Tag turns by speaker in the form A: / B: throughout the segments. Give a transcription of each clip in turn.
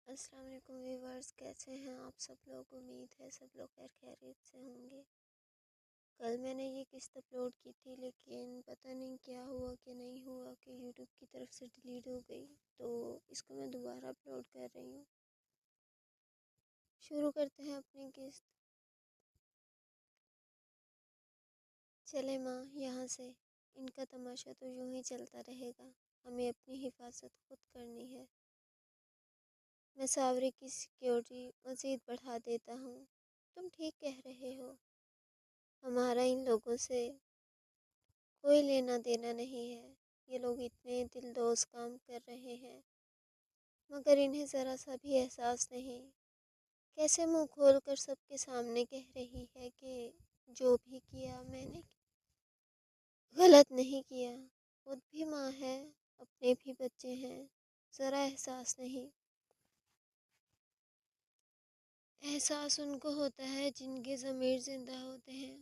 A: السلام علیکم ویورز، کیسے ہیں آپ سب لوگ؟ امید ہے سب لوگ خیر خیریت سے ہوں گے۔ کل میں نے یہ قسط اپلوڈ کی تھی، لیکن پتہ نہیں کیا ہوا کہ نہیں ہوا کہ یوٹیوب کی طرف سے ڈیلیٹ ہو گئی، تو اس کو میں دوبارہ اپلوڈ کر رہی ہوں۔ شروع کرتے ہیں اپنی قسط۔ چلے ماں یہاں سے، ان کا تماشا تو یوں ہی چلتا رہے گا، ہمیں اپنی حفاظت خود کرنی ہے۔ میں ساوری کی سیکیورٹی مزید بڑھا دیتا ہوں۔ تم ٹھیک کہہ رہے ہو، ہمارا ان لوگوں سے کوئی لینا دینا نہیں ہے۔ یہ لوگ اتنے دلدوز کام کر رہے ہیں، مگر انہیں ذرا سا بھی احساس نہیں۔ کیسے منہ کھول کر سب کے سامنے کہہ رہی ہے کہ جو بھی کیا میں نے غلط نہیں کیا۔ خود بھی ماں ہے، اپنے بھی بچے ہیں، ذرا احساس نہیں۔ احساس ان کو ہوتا ہے جن کے ضمیر زندہ ہوتے ہیں،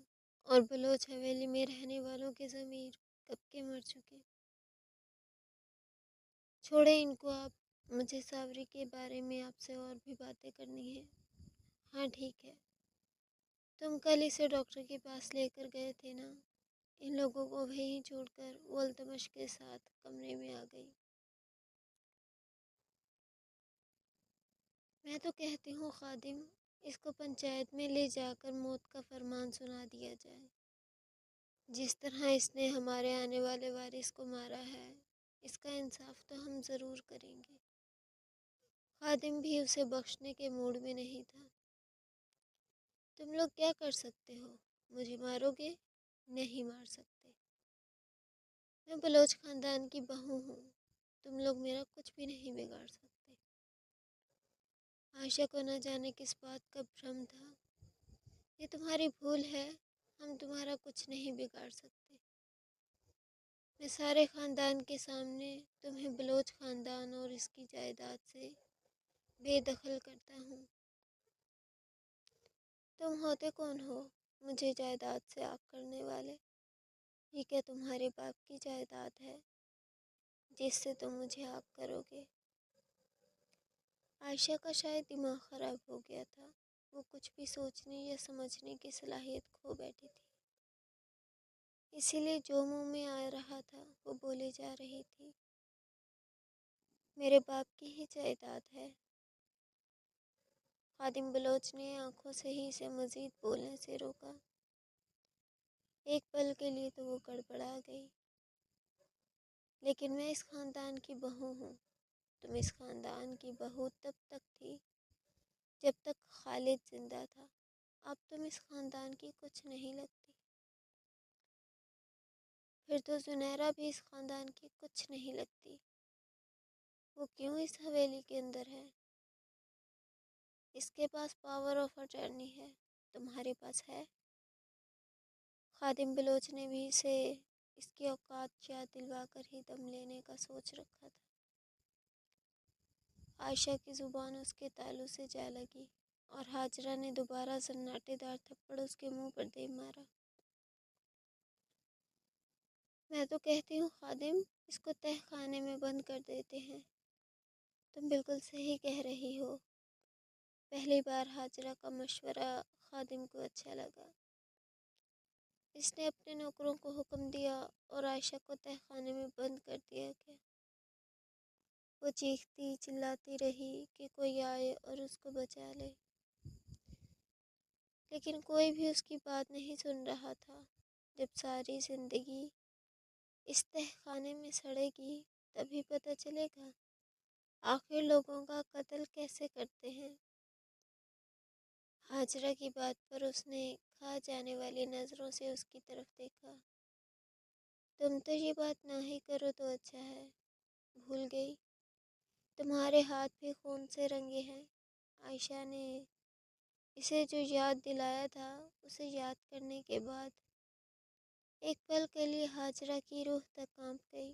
A: اور بلوچ حویلی میں رہنے والوں کے ضمیر کب کے مر چکے۔ چھوڑے ان کو آپ، مجھے ساوری کے بارے میں آپ سے اور بھی باتیں کرنی ہیں۔ ہاں ٹھیک ہے، تم کل اسے ڈاکٹر کے پاس لے کر گئے تھے نا؟ ان لوگوں کو وہیں چھوڑ کر وہ التمش کے ساتھ کمرے میں آ گئی۔ میں تو کہتی ہوں خادم، اس کو پنچایت میں لے جا کر موت کا فرمان سنا دیا جائے۔ جس طرح اس نے ہمارے آنے والے وارث کو مارا ہے، اس کا انصاف تو ہم ضرور کریں گے۔ خادم بھی اسے بخشنے کے موڈ میں نہیں تھا۔ تم لوگ کیا کر سکتے ہو؟ مجھے مارو گے؟ نہیں مار سکتے، میں بلوچ خاندان کی بہو ہوں، تم لوگ میرا کچھ بھی نہیں بگاڑ سکتے۔ عائشہ کو نہ جانے کس بات کا بھرم تھا۔ یہ تمہاری بھول ہے، ہم تمہارا کچھ نہیں بگاڑ سکتے۔ میں سارے خاندان کے سامنے تمہیں بلوچ خاندان اور اس کی جائیداد سے بے دخل کرتا ہوں۔ تم ہوتے کون ہو مجھے جائیداد سے آگ کرنے والے؟ یہ کیا تمہارے باپ کی جائیداد ہے جس سے تم مجھے آگ کرو گے؟ عائشہ کا شاید دماغ خراب ہو گیا تھا، وہ کچھ بھی سوچنے یا سمجھنے کی صلاحیت کھو بیٹھی تھی، اسی لیے جو منہ میں آ رہا تھا وہ بولے جا رہی تھی۔ میرے باپ کی ہی جائیداد ہے۔ خادم بلوچ نے آنکھوں سے ہی اسے مزید بولنے سے روکا۔ ایک پل کے لیے تو وہ گڑبڑا گئی۔ لیکن میں اس خاندان کی بہو ہوں۔ تم اس خاندان کی بہو تب تک تھی جب تک خالد زندہ تھا، اب تم اس خاندان کی کچھ نہیں لگتی۔ پھر تو زنیرہ بھی اس خاندان کی کچھ نہیں لگتی۔ وہ کیوں اس حویلی کے اندر ہے؟ اس کے پاس پاور آف اٹرنی ہے، تمہارے پاس ہے؟ خادم بلوچ نے بھی اسے اس کی اوقات یاد دلوا کر ہی دم لینے کا سوچ رکھا تھا۔ عائشہ کی زبان اس کے تالو سے جا لگی اور ہاجرہ نے دوبارہ سناٹے دار تھپڑ اس کے منہ پر دے مارا۔ میں تو کہتی ہوں خادم، اس کو تہ خانے میں بند کر دیتے ہیں۔ تم بالکل صحیح کہہ رہی ہو۔ پہلی بار ہاجرہ کا مشورہ خادم کو اچھا لگا۔ اس نے اپنے نوکروں کو حکم دیا اور عائشہ کو تہ خانے میں بند کر دیا گیا۔ وہ چیختی چلاتی رہی کہ کوئی آئے اور اس کو بچا لے، لیکن کوئی بھی اس کی بات نہیں سن رہا تھا۔ جب ساری زندگی اس تہ خانے میں سڑے گی تبھی پتہ چلے گا آخر لوگوں کا قتل کیسے کرتے ہیں۔ ہاجرہ کی بات پر اس نے کھا جانے والی نظروں سے اس کی طرف دیکھا۔ تم تو یہ بات نہ ہی کرو تو اچھا ہے، بھول گئی؟ تمہارے ہاتھ بھی خون سے رنگے ہیں۔ عائشہ نے اسے جو یاد دلایا تھا، اسے یاد کرنے کے بعد ایک پل کے لیے ہاجرہ کی روح تک کانپ گئی۔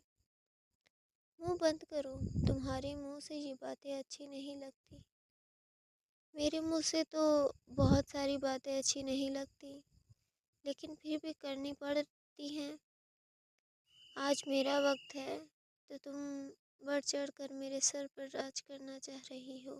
A: منہ بند کرو، تمہارے منہ سے یہ باتیں اچھی نہیں لگتی۔ میرے منہ سے تو بہت ساری باتیں اچھی نہیں لگتی، لیکن پھر بھی کرنی پڑتی ہیں۔ آج میرا وقت ہے تو تم بڑھ چڑھ کر میرے سر پر راج کرنا چاہ رہی ہو۔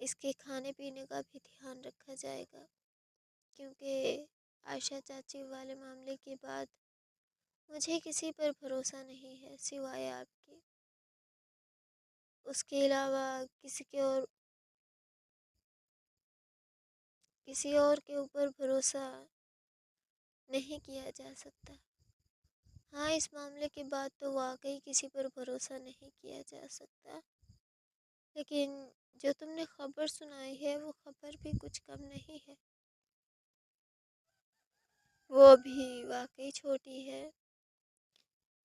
A: اس کے کھانے پینے کا بھی دھیان رکھا جائے گا، کیونکہ عائشہ چاچی والے معاملے کے بعد مجھے کسی پر بھروسہ نہیں ہے سوائے آپ کے۔ اس کے علاوہ کسی اور کے اوپر بھروسہ نہیں کیا جا سکتا۔ ہاں، اس معاملے کے بعد تو واقعی کسی پر بھروسہ نہیں کیا جا سکتا، لیکن جو تم نے خبر سنائی ہے وہ خبر بھی کچھ کم نہیں ہے۔ وہ بھی واقعی چھوٹی ہے،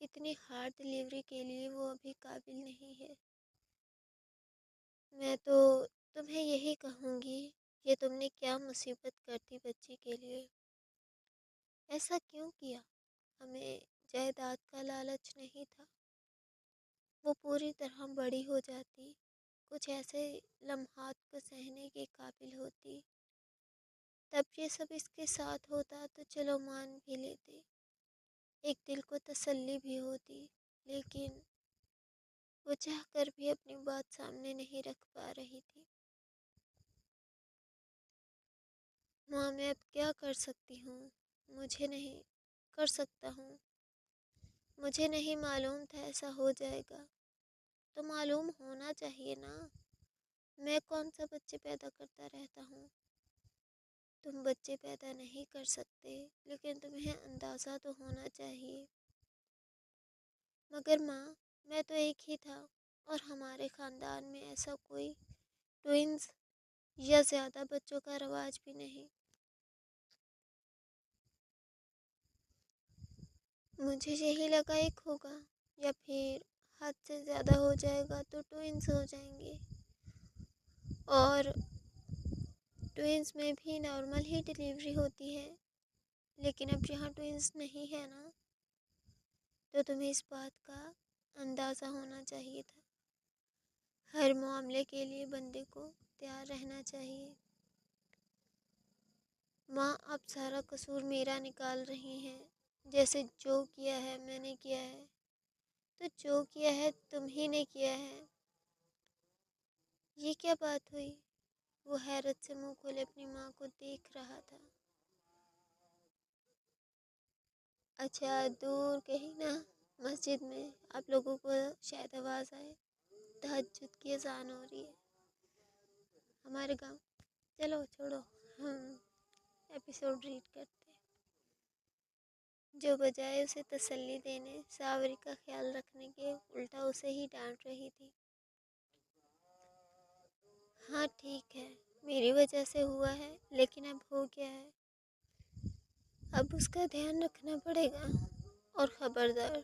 A: اتنی ہارڈ ڈلیوری کے لیے وہ ابھی قابل نہیں ہے۔ میں تو تمہیں یہی کہوں گی کہ تم نے کیا مصیبت کر دی بچی کے لیے، ایسا کیوں کیا؟ ہمیں جائیداد کا لالچ نہیں تھا، وہ پوری طرح بڑی ہو جاتی، کچھ ایسے لمحات کو سہنے کے قابل ہوتی، تب یہ سب اس کے ساتھ ہوتا تو چلو مان بھی لیتے، ایک دل کو تسلی بھی ہوتی، لیکن وہ چاہ کر بھی اپنی بات سامنے نہیں رکھ پا رہی تھی۔ ماں، میں اب کیا کر سکتی ہوں؟ مجھے نہیں کر سکتا ہوں، مجھے نہیں معلوم تھا ایسا ہو جائے گا، تو معلوم ہونا چاہیے نا۔ میں کون سا بچے پیدا کرتا رہتا ہوں؟ تم بچے پیدا نہیں کر سکتے، لیکن تمہیں اندازہ تو ہونا چاہیے۔ مگر ماں، میں تو ایک ہی تھا، اور ہمارے خاندان میں ایسا کوئی ٹوئنز یا زیادہ بچوں کا رواج بھی نہیں۔ مجھے یہی لگا ایک ہوگا، یا پھر حد سے زیادہ ہو جائے گا تو ٹوئنز ہو جائیں گے، اور ٹوئنز میں بھی نارمل ہی ڈلیوری ہوتی ہے۔ لیکن اب یہاں ٹوئنز نہیں ہے نا، تو تمہیں اس بات کا اندازہ ہونا چاہیے تھا۔ ہر معاملے کے لیے بندے کو تیار رہنا چاہیے۔ ماں، اب سارا قصور میرا نکال رہی ہیں، جیسے جو کیا ہے میں نے کیا ہے، تو جو کیا ہے تم ہی نے کیا ہے۔ یہ کیا بات ہوئی؟ وہ حیرت سے منہ کھولے اپنی ماں کو دیکھ رہا تھا۔ اچھا، دور کہیں نا مسجد میں آپ لوگوں کو شاید آواز آئے، تہجد کی اذان ہو رہی ہے ہمارے گاؤں۔ چلو چھوڑو، ہم ایپیسوڈ ریڈ کرتے ہیں۔ جو بجائے اسے تسلی دینے، ساوری کا خیال رکھنے کے، الٹا اسے ہی ڈانٹ رہی تھی۔ ہاں ٹھیک ہے، میری وجہ سے ہوا ہے، لیکن اب ہو گیا ہے، اب اس کا دھیان رکھنا پڑے گا، اور خبردار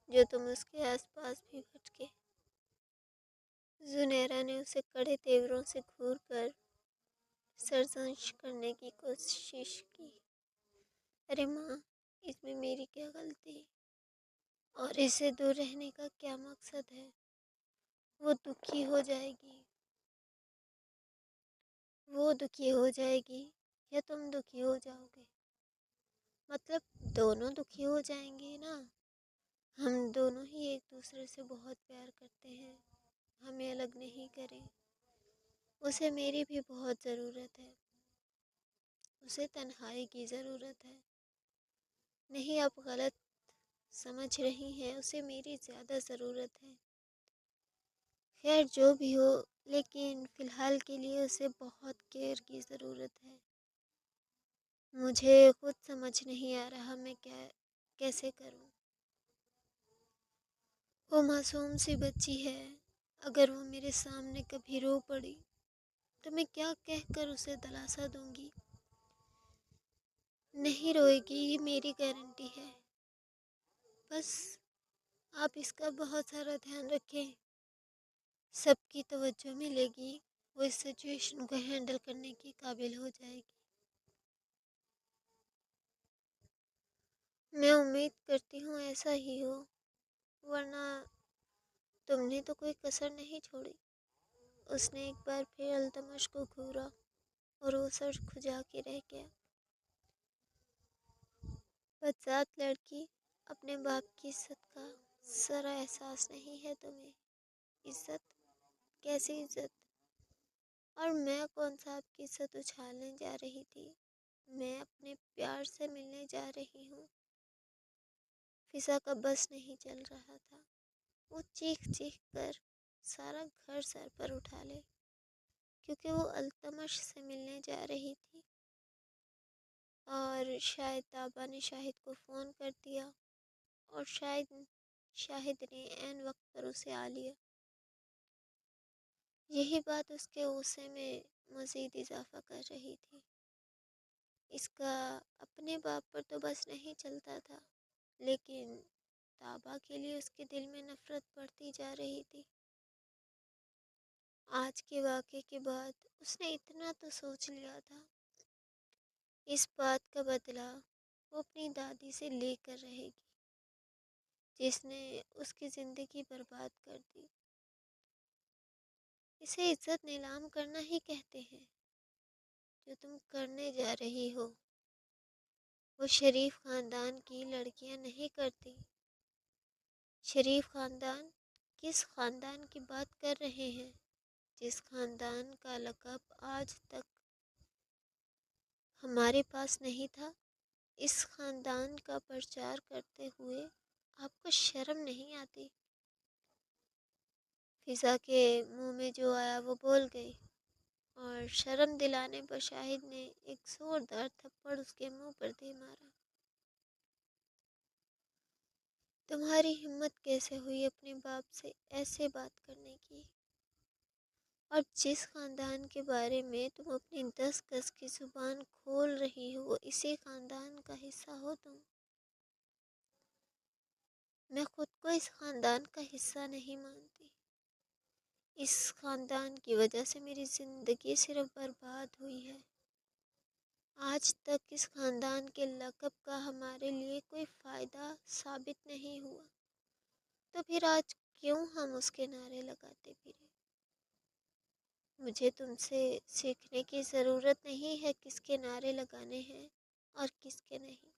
A: جو تم اس کے آس پاس بھی بھٹکے۔ زنیرہ نے اسے کڑے تیوروں سے گھور کر سرزنش کرنے کی کوشش کی۔ ارے ماں، اس میں میری کیا غلطی، اور اس سے دور رہنے کا کیا مقصد ہے؟ وہ دکھی ہو جائے گی یا تم دکھی ہو جاؤ گے، مطلب دونوں دکھی ہو جائیں گے نا۔ ہم دونوں ہی ایک دوسرے سے بہت پیار کرتے ہیں، ہمیں الگ نہیں کریں۔ اسے میری بھی بہت ضرورت ہے، اسے تنہائی کی ضرورت ہے۔ نہیں، آپ غلط سمجھ رہی ہیں، اسے میری زیادہ ضرورت ہے۔ خیر جو بھی ہو، لیکن فی الحال کے لیے اسے بہت کیئر کی ضرورت ہے۔ مجھے خود سمجھ نہیں آ رہا میں کیسے کروں۔ وہ معصوم سی بچی ہے، اگر وہ میرے سامنے کبھی رو پڑی تو میں کیا کہہ کر اسے دلاسا دوں گی؟ نہیں روئے گی، یہ میری گارنٹی ہے۔ بس آپ اس کا بہت سارا دھیان رکھیں، سب کی توجہ ملے گی، وہ اس سچویشن کو ہینڈل کرنے کی قابل ہو جائے گی۔ میں امید کرتی ہوں ایسا ہی ہو، ورنہ تم نے تو کوئی کسر نہیں چھوڑی۔ اس نے ایک بار پھر التمش کو گھورا اور وہ سر کھجا کے رہ گیا۔ بدذات لڑکی، اپنے باپ کی عزت کا ذرا احساس نہیں ہے تمہیں؟ عزت؟ کیسی عزت؟ اور میں کون سا آپ کی عزت اچھالنے جا رہی تھی؟ میں اپنے پیار سے ملنے جا رہی ہوں۔ فضا کا بس نہیں چل رہا تھا، وہ چیخ چیخ کر سارا گھر سر پر اٹھا لے، کیونکہ وہ التمش سے ملنے جا رہی تھی۔ اور شاید طابہ نے شاہد کو فون کر دیا، اور شاید شاہد نے عین وقت پر اسے آ لیا۔ یہی بات اس کے غصے میں مزید اضافہ کر رہی تھی۔ اس کا اپنے باپ پر تو بس نہیں چلتا تھا، لیکن طابہ کے لیے اس کے دل میں نفرت بڑھتی جا رہی تھی۔ آج کے واقعے کے بعد اس نے اتنا تو سوچ لیا تھا، اس بات کا بدلہ وہ اپنی دادی سے لے کر رہے گی، جس نے اس کی زندگی برباد کر دی۔ اسے عزت نیلام کرنا ہی کہتے ہیں، جو تم کرنے جا رہی ہو وہ شریف خاندان کی لڑکیاں نہیں کرتی۔ شریف خاندان؟ کس خاندان کی بات کر رہے ہیں؟ جس خاندان کا لقب آج تک ہمارے پاس نہیں تھا؟ اس خاندان کا پرچار کرتے ہوئے آپ کو شرم نہیں آتی؟ فضا کے منہ میں جو آیا وہ بول گئی، اور شرم دلانے پر شاہد نے ایک زوردار تھپڑ اس کے منہ پر دے مارا۔ تمہاری ہمت کیسے ہوئی اپنے باپ سے ایسے بات کرنے کی؟ اور جس خاندان کے بارے میں تم اپنی 10 گز کی زبان کھول رہی ہو، اسی خاندان کا حصہ ہو تم۔ میں خود کو اس خاندان کا حصہ نہیں مانتی۔ اس خاندان کی وجہ سے میری زندگی صرف برباد ہوئی ہے۔ آج تک اس خاندان کے لقب کا ہمارے لیے کوئی فائدہ ثابت نہیں ہوا، تو پھر آج کیوں ہم اس کے نعرے لگاتے پھریں؟ مجھے تم سے سیکھنے کی ضرورت نہیں ہے کس کے نعرے لگانے ہیں اور کس کے نہیں۔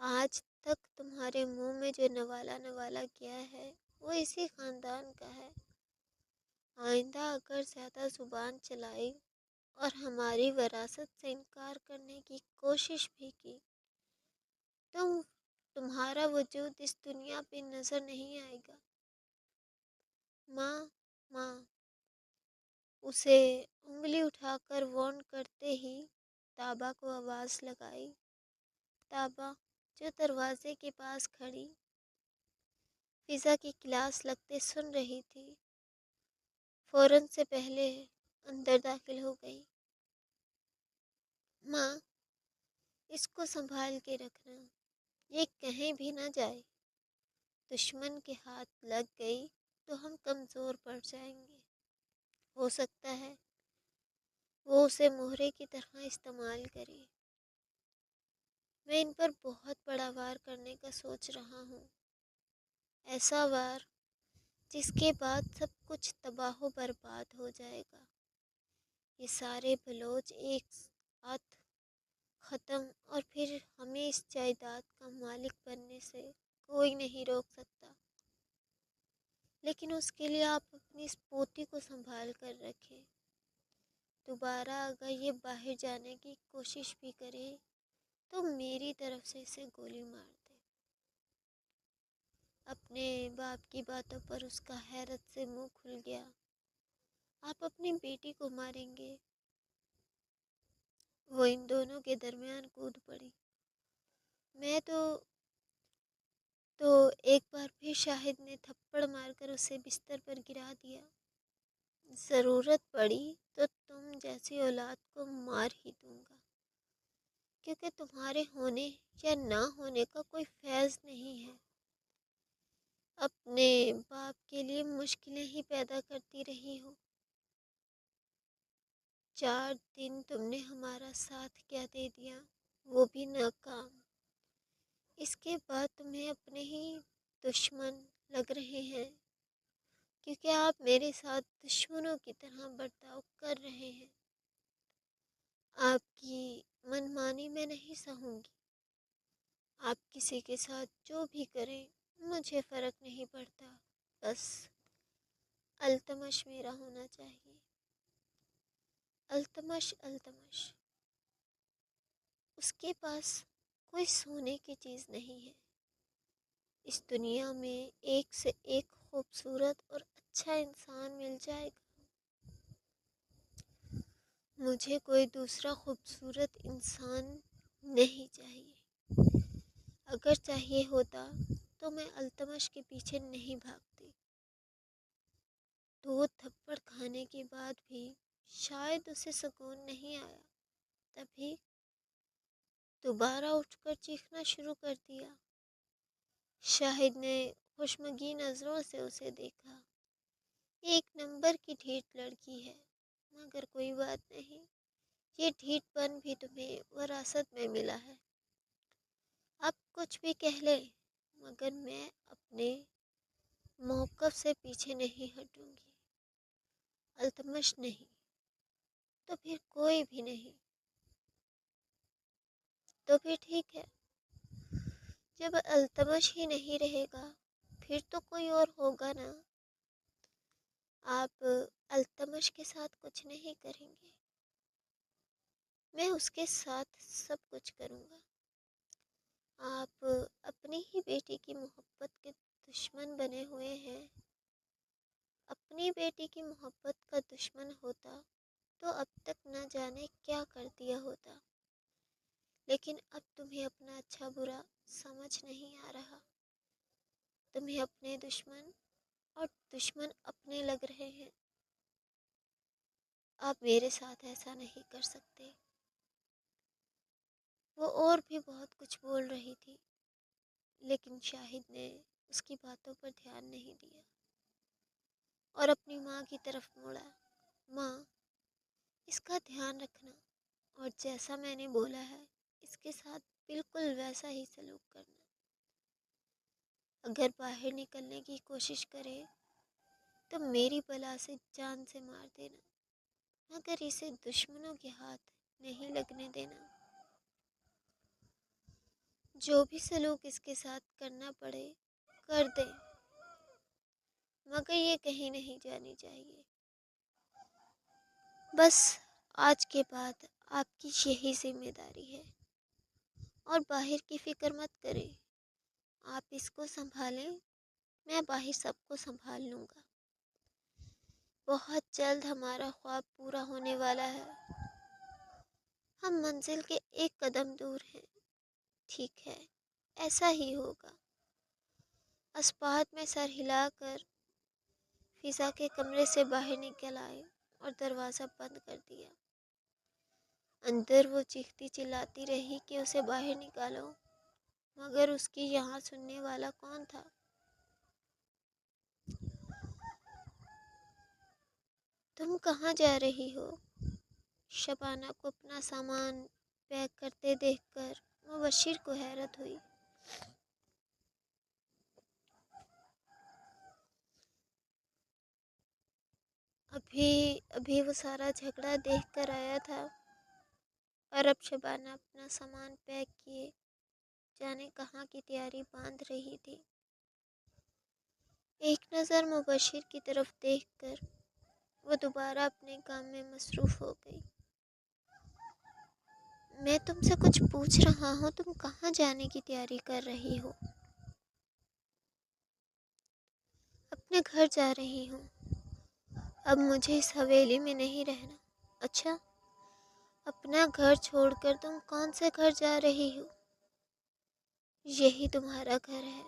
A: آج تک تمہارے منہ میں جو نوالا نوالا گیا ہے وہ اسی خاندان کا ہے۔ آئندہ اگر زیادہ زبان چلائی اور ہماری وراثت سے انکار کرنے کی کوشش بھی کی تو تمہارا وجود اس دنیا پہ نظر نہیں آئے گا۔ ماں، ماں! اسے انگلی اٹھا کر وارن کرتے ہی طابہ کو آواز لگائی۔ طابہ جو دروازے کے پاس کھڑی فضا کی کلاس لگتے سن رہی تھی، فوراً سے پہلے اندر داخل ہو گئی۔ ماں، اس کو سنبھال کے رکھنا، یہ کہیں بھی نہ جائے۔ دشمن کے ہاتھ لگ گئی تو ہم کمزور پڑ جائیں گے۔ ہو سکتا ہے وہ اسے مہرے کی طرح استعمال کرے۔ میں ان پر بہت بڑا وار کرنے کا سوچ رہا ہوں، ایسا وار جس کے بعد سب کچھ تباہ و برباد ہو جائے گا۔ یہ سارے بلوچ ایک ساتھ ختم، اور پھر ہمیں اس جائیداد کا مالک بننے سے کوئی نہیں روک سکتا۔ لیکن اس کے لیے آپ اپنی اس پوتی کو سنبھال کر رکھیں۔ دوبارہ اگر یہ باہر جانے کی کوشش بھی کرے تو میری طرف سے اسے گولی مار دے۔ اپنے باپ کی باتوں پر اس کا حیرت سے منہ کھل گیا۔ آپ اپنی بیٹی کو ماریں گے؟ وہ ان دونوں کے درمیان کود پڑی۔ میں تو ایک بار پھر شاہد نے تھپڑ مار کر اسے بستر پر گرا دیا۔ ضرورت پڑی تو تم جیسی اولاد کو مار ہی دوں گا، کیونکہ تمہارے ہونے یا نہ ہونے کا کوئی فیض نہیں ہے۔ اپنے باپ کے لیے مشکلیں ہی پیدا کرتی رہی ہو۔ 4 دن تم نے ہمارا ساتھ کیا دے دیا، وہ بھی ناکام۔ اس کے بعد تمہیں اپنے ہی دشمن لگ رہے ہیں، کیونکہ آپ میرے ساتھ دشمنوں کی طرح برتاؤ کر رہے ہیں۔ آپ کی منمانی میں نہیں سہوں گی۔ آپ کسی کے ساتھ جو بھی کریں مجھے فرق نہیں پڑتا، بس التمش میرا ہونا چاہیے۔ التمش التمش، اس کے پاس کوئی سونے کی چیز نہیں ہے۔ اس دنیا میں ایک سے ایک خوبصورت اور اچھا انسان مل جائے گا، مجھے کوئی دوسرا خوبصورت انسان نہیں چاہیے۔ اگر چاہیے ہوتا تو میں التمش کے پیچھے نہیں بھاگتی۔ 2 تھپڑ کھانے کے بعد بھی شاید اسے سکون نہیں آیا، تبھی دوبارہ اٹھ کر چیخنا شروع کر دیا۔ شاہد نے خوشمگی نظروں سے اسے دیکھا۔ 1 نمبر کی ڈھیٹ لڑکی ہے، مگر کوئی بات نہیں، یہ ڈھیٹ پن بھی تمہیں وراثت میں ملا ہے۔ اب کچھ بھی کہہ لے، مگر میں اپنے موقف سے پیچھے نہیں ہٹوں گی۔ التمش نہیں تو پھر کوئی بھی نہیں۔ تو پھر ٹھیک ہے، جب التمش ہی نہیں رہے گا پھر تو کوئی اور ہوگا نا۔ آپ التمش کے ساتھ کچھ نہیں کریں گے، میں اس کے ساتھ سب کچھ کروں گا۔ آپ اپنی ہی بیٹی کی محبت کے دشمن بنے ہوئے ہیں۔ اپنی بیٹی کی محبت کا دشمن ہوتا تو اب تک نہ جانے کیا کر دیا ہوتا، لیکن اب تمہیں اپنا اچھا برا سمجھ نہیں آ رہا۔ تمہیں اپنے دشمن اور دشمن اپنے لگ رہے ہیں۔ آپ میرے ساتھ ایسا نہیں کر سکتے۔ وہ اور بھی بہت کچھ بول رہی تھی، لیکن شاہد نے اس کی باتوں پر دھیان نہیں دیا اور اپنی ماں کی طرف موڑا۔ ماں، اس کا دھیان رکھنا، اور جیسا میں نے بولا ہے اس کے ساتھ بالکل ویسا ہی سلوک کرنا۔ اگر باہر نکلنے کی کوشش کرے تو میری بلا سے جان سے مار دینا، مگر اسے دشمنوں کے ہاتھ نہیں لگنے دینا۔ جو بھی سلوک اس کے ساتھ کرنا پڑے کر دیں، مگر یہ کہیں نہیں جانی چاہیے۔ بس آج کے بعد آپ کی یہی ذمہ داری ہے، اور باہر کی فکر مت کریں۔ آپ اس کو سنبھالیں، میں باہر سب کو سنبھال لوں گا۔ بہت جلد ہمارا خواب پورا ہونے والا ہے۔ ہم منزل کے 1 قدم دور ہیں۔ ٹھیک ہے، ایسا ہی ہوگا۔ اسپاہت میں سر ہلا کر فضا کے کمرے سے باہر نکل آئے اور دروازہ بند کر دیا۔ اندر وہ چیختی چلاتی رہی کہ اسے باہر نکالو، مگر اس کی یہاں سننے والا کون تھا؟ تم کہاں جا رہی ہو؟ شبانہ کو اپنا سامان پیک کرتے دیکھ کر مبشر کو حیرت ہوئی۔ ابھی وہ سارا جھگڑا دیکھ کر آیا تھا، اور اب شبانہ اپنا سامان پیک کیے جانے کہاں کی تیاری باندھ رہی تھی۔ ایک نظر مبشر کی طرف دیکھ کر وہ دوبارہ اپنے کام میں مصروف ہو گئی۔ میں تم سے کچھ پوچھ رہا ہوں، تم کہاں جانے کی تیاری کر رہی ہو؟ اپنے گھر جا رہی ہوں۔ اب مجھے اس حویلی میں نہیں رہنا۔ اچھا، اپنا گھر چھوڑ کر تم کون سے گھر جا رہی ہو؟ یہی تمہارا گھر ہے۔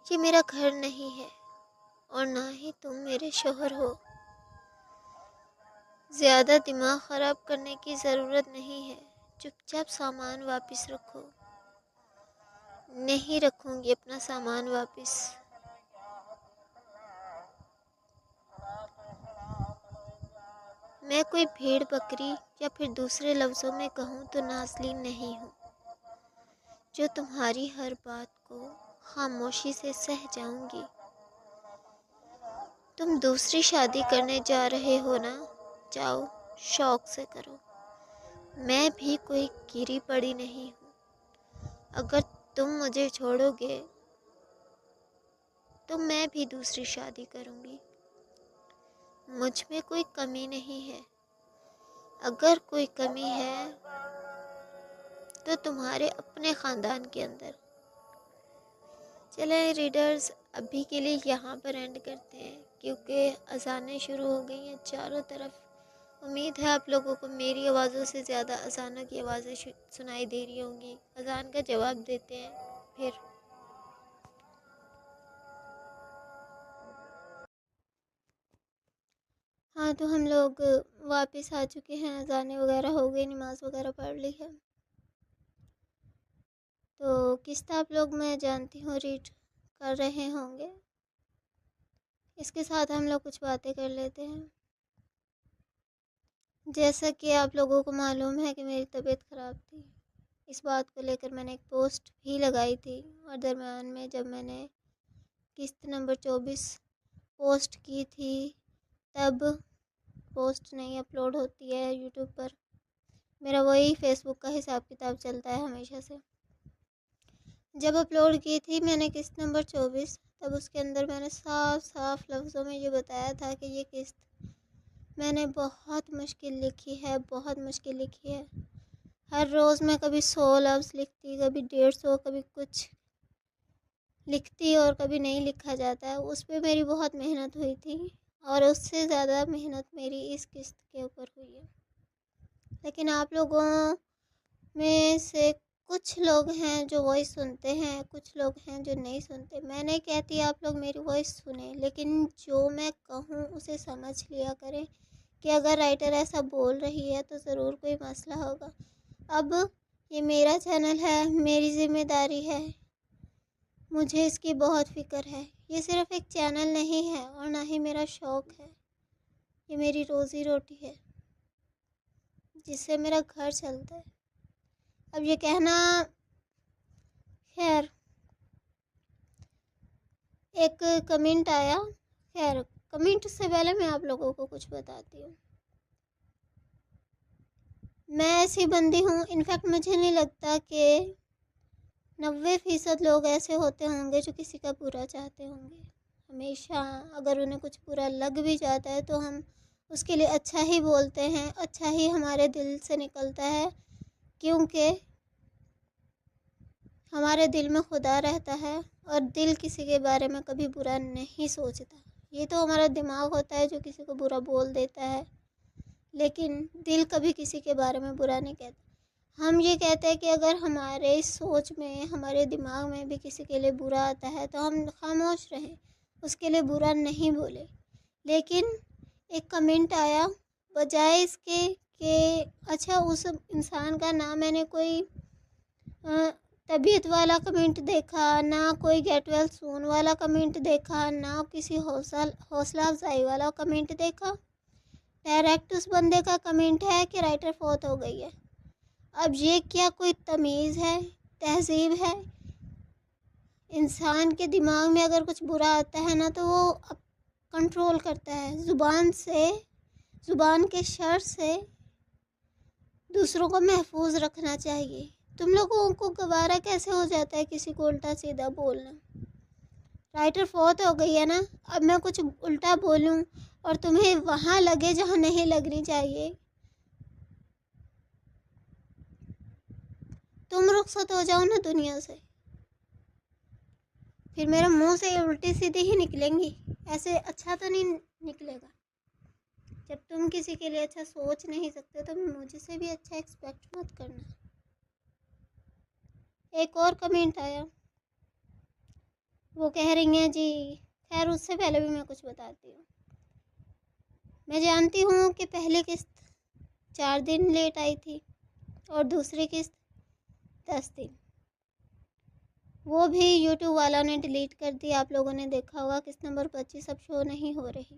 A: یہ میرا گھر نہیں ہے، اور نہ ہی تم میرے شوہر ہو۔ زیادہ دماغ خراب کرنے کی ضرورت نہیں ہے، چپ چاپ سامان واپس رکھو۔ نہیں رکھوں گی اپنا سامان واپس۔ میں کوئی بھیڑ بکری، یا پھر دوسرے لفظوں میں کہوں تو نازلین نہیں ہوں، جو تمہاری ہر بات کو خاموشی سے سہ جاؤں گی۔ تم دوسری شادی کرنے جا رہے ہو نا، جاؤ شوق سے کرو۔ میں بھی کوئی گری پڑی نہیں ہوں۔ اگر تم مجھے چھوڑو گے تو میں بھی دوسری شادی کروں گی، مجھ میں کوئی کمی نہیں ہے، اگر کوئی کمی ہے تو تمہارے اپنے خاندان کے اندر۔ چلیں ریڈرز، ابھی کے لیے یہاں پر اینڈ کرتے ہیں کیونکہ اذانیں شروع ہو گئی ہیں چاروں طرف۔ امید ہے آپ لوگوں کو میری آوازوں سے زیادہ اذانوں کی آوازیں سنائی دے رہی ہوں گی۔ اذان کا جواب دیتے ہیں پھر۔ ہاں تو ہم لوگ واپس آ چکے ہیں، اذانیں وغیرہ ہو گئی، نماز وغیرہ پڑھ لی ہے۔ تو قسط آپ لوگ میں جانتی ہوں ریڈ کر رہے ہوں گے، اس کے ساتھ ہم لوگ کچھ باتیں کر لیتے ہیں۔ جیسا کہ آپ لوگوں کو معلوم ہے کہ میری طبیعت خراب تھی، اس بات کو لے کر میں نے ایک پوسٹ بھی لگائی تھی، اور درمیان میں جب میں نے قسط نمبر 24 پوسٹ کی تھی تب پوسٹ نہیں اپلوڈ ہوتی ہے یوٹیوب پر۔ میرا وہی فیس بک کا حساب کتاب چلتا ہے ہمیشہ سے۔ جب اپلوڈ کی تھی میں نے قسط نمبر 24، تب اس کے اندر میں نے صاف صاف لفظوں میں یہ بتایا تھا کہ یہ قسط میں نے بہت مشکل لکھی ہے، بہت مشکل لکھی ہے۔ ہر روز میں کبھی 100 لفظ لکھتی، کبھی 150، کبھی کچھ لکھتی اور کبھی نہیں لکھا جاتا ہے۔ اس پہ میری بہت محنت ہوئی تھی، اور اس سے زیادہ محنت میری اس قسط کے اوپر ہوئی ہے۔ لیکن آپ لوگوں میں سے کچھ لوگ ہیں جو وائس سنتے ہیں، کچھ لوگ ہیں جو نہیں سنتے۔ میں نہیں کہتی آپ لوگ میری وائس سنیں، لیکن جو میں کہوں اسے سمجھ لیا کریں کہ اگر رائٹر ایسا بول رہی ہے تو ضرور کوئی مسئلہ ہوگا۔ اب یہ میرا چینل ہے، میری ذمہ داری ہے، مجھے اس کی بہت فکر ہے۔ یہ صرف ایک چینل نہیں ہے اور نہ ہی میرا شوق ہے، یہ میری روزی روٹی ہے جس سے میرا گھر چلتا ہے۔ اب یہ کہنا، خیر ایک کمنٹ آیا، خیر کمنٹ سے پہلے میں آپ لوگوں کو کچھ بتاتی ہوں۔ میں ایسی بندی ہوں، انفیکٹ مجھے نہیں لگتا کہ 90% لوگ ایسے ہوتے ہوں گے جو کسی کا برا چاہتے ہوں گے۔ ہمیشہ اگر انہیں کچھ برا لگ بھی جاتا ہے تو ہم اس کے لیے اچھا ہی بولتے ہیں، اچھا ہی ہمارے دل سے نکلتا ہے، کیونکہ ہمارے دل میں خدا رہتا ہے اور دل کسی کے بارے میں کبھی برا نہیں سوچتا۔ یہ تو ہمارا دماغ ہوتا ہے جو کسی کو برا بول دیتا ہے، لیکن دل کبھی کسی کے بارے میں برا نہیں کہتا۔ ہم یہ کہتے ہیں کہ اگر ہمارے سوچ میں، ہمارے دماغ میں بھی کسی کے لیے برا آتا ہے تو ہم خاموش رہیں، اس کے لیے برا نہیں بولے۔ لیکن ایک کمنٹ آیا، بجائے اس کے کہ اچھا اس انسان کا نہ میں نے کوئی طبیعت والا کمنٹ دیکھا، نہ کوئی گیٹ ویل سون والا کمنٹ دیکھا، نہ کسی حوصلہ افزائی والا کمنٹ دیکھا، ڈائریکٹ اس بندے کا کمنٹ ہے کہ رائٹر فوت ہو گئی ہے۔ اب یہ کیا کوئی تمیز ہے، تہذیب ہے؟ انسان کے دماغ میں اگر کچھ برا آتا ہے نا تو وہ کنٹرول کرتا ہے، زبان کے شر سے دوسروں کو محفوظ رکھنا چاہیے۔ تم لوگوں کو گوارا کیسے ہو جاتا ہے کسی کو الٹا سیدھا بولنا؟ رائٹر فوت ہو گئی ہے نا، اب میں کچھ الٹا بولوں اور تمہیں وہاں لگے جہاں نہیں لگنی چاہیے، تم رخصت ہو جاؤ نا دنیا سے، پھر میرے منہ سے الٹی سیدھی ہی نکلیں گی، ایسے اچھا تو نہیں نکلے گا۔ جب تم کسی کے لیے اچھا سوچ نہیں سکتے تو مجھ سے بھی اچھا ایکسپیکٹ مت کرنا۔ ایک اور کمنٹ آیا، وہ کہہ رہی ہیں جی، خیر اس سے پہلے بھی میں کچھ بتاتی ہوں۔ میں جانتی ہوں کہ پہلی قسط 4 دن لیٹ آئی تھی اور دوسری قسط 10 دن، وہ بھی یوٹیوب والوں نے ڈیلیٹ کر دی۔ آپ لوگوں نے دیکھا ہوگا قسط نمبر 25 اب شو نہیں ہو رہی۔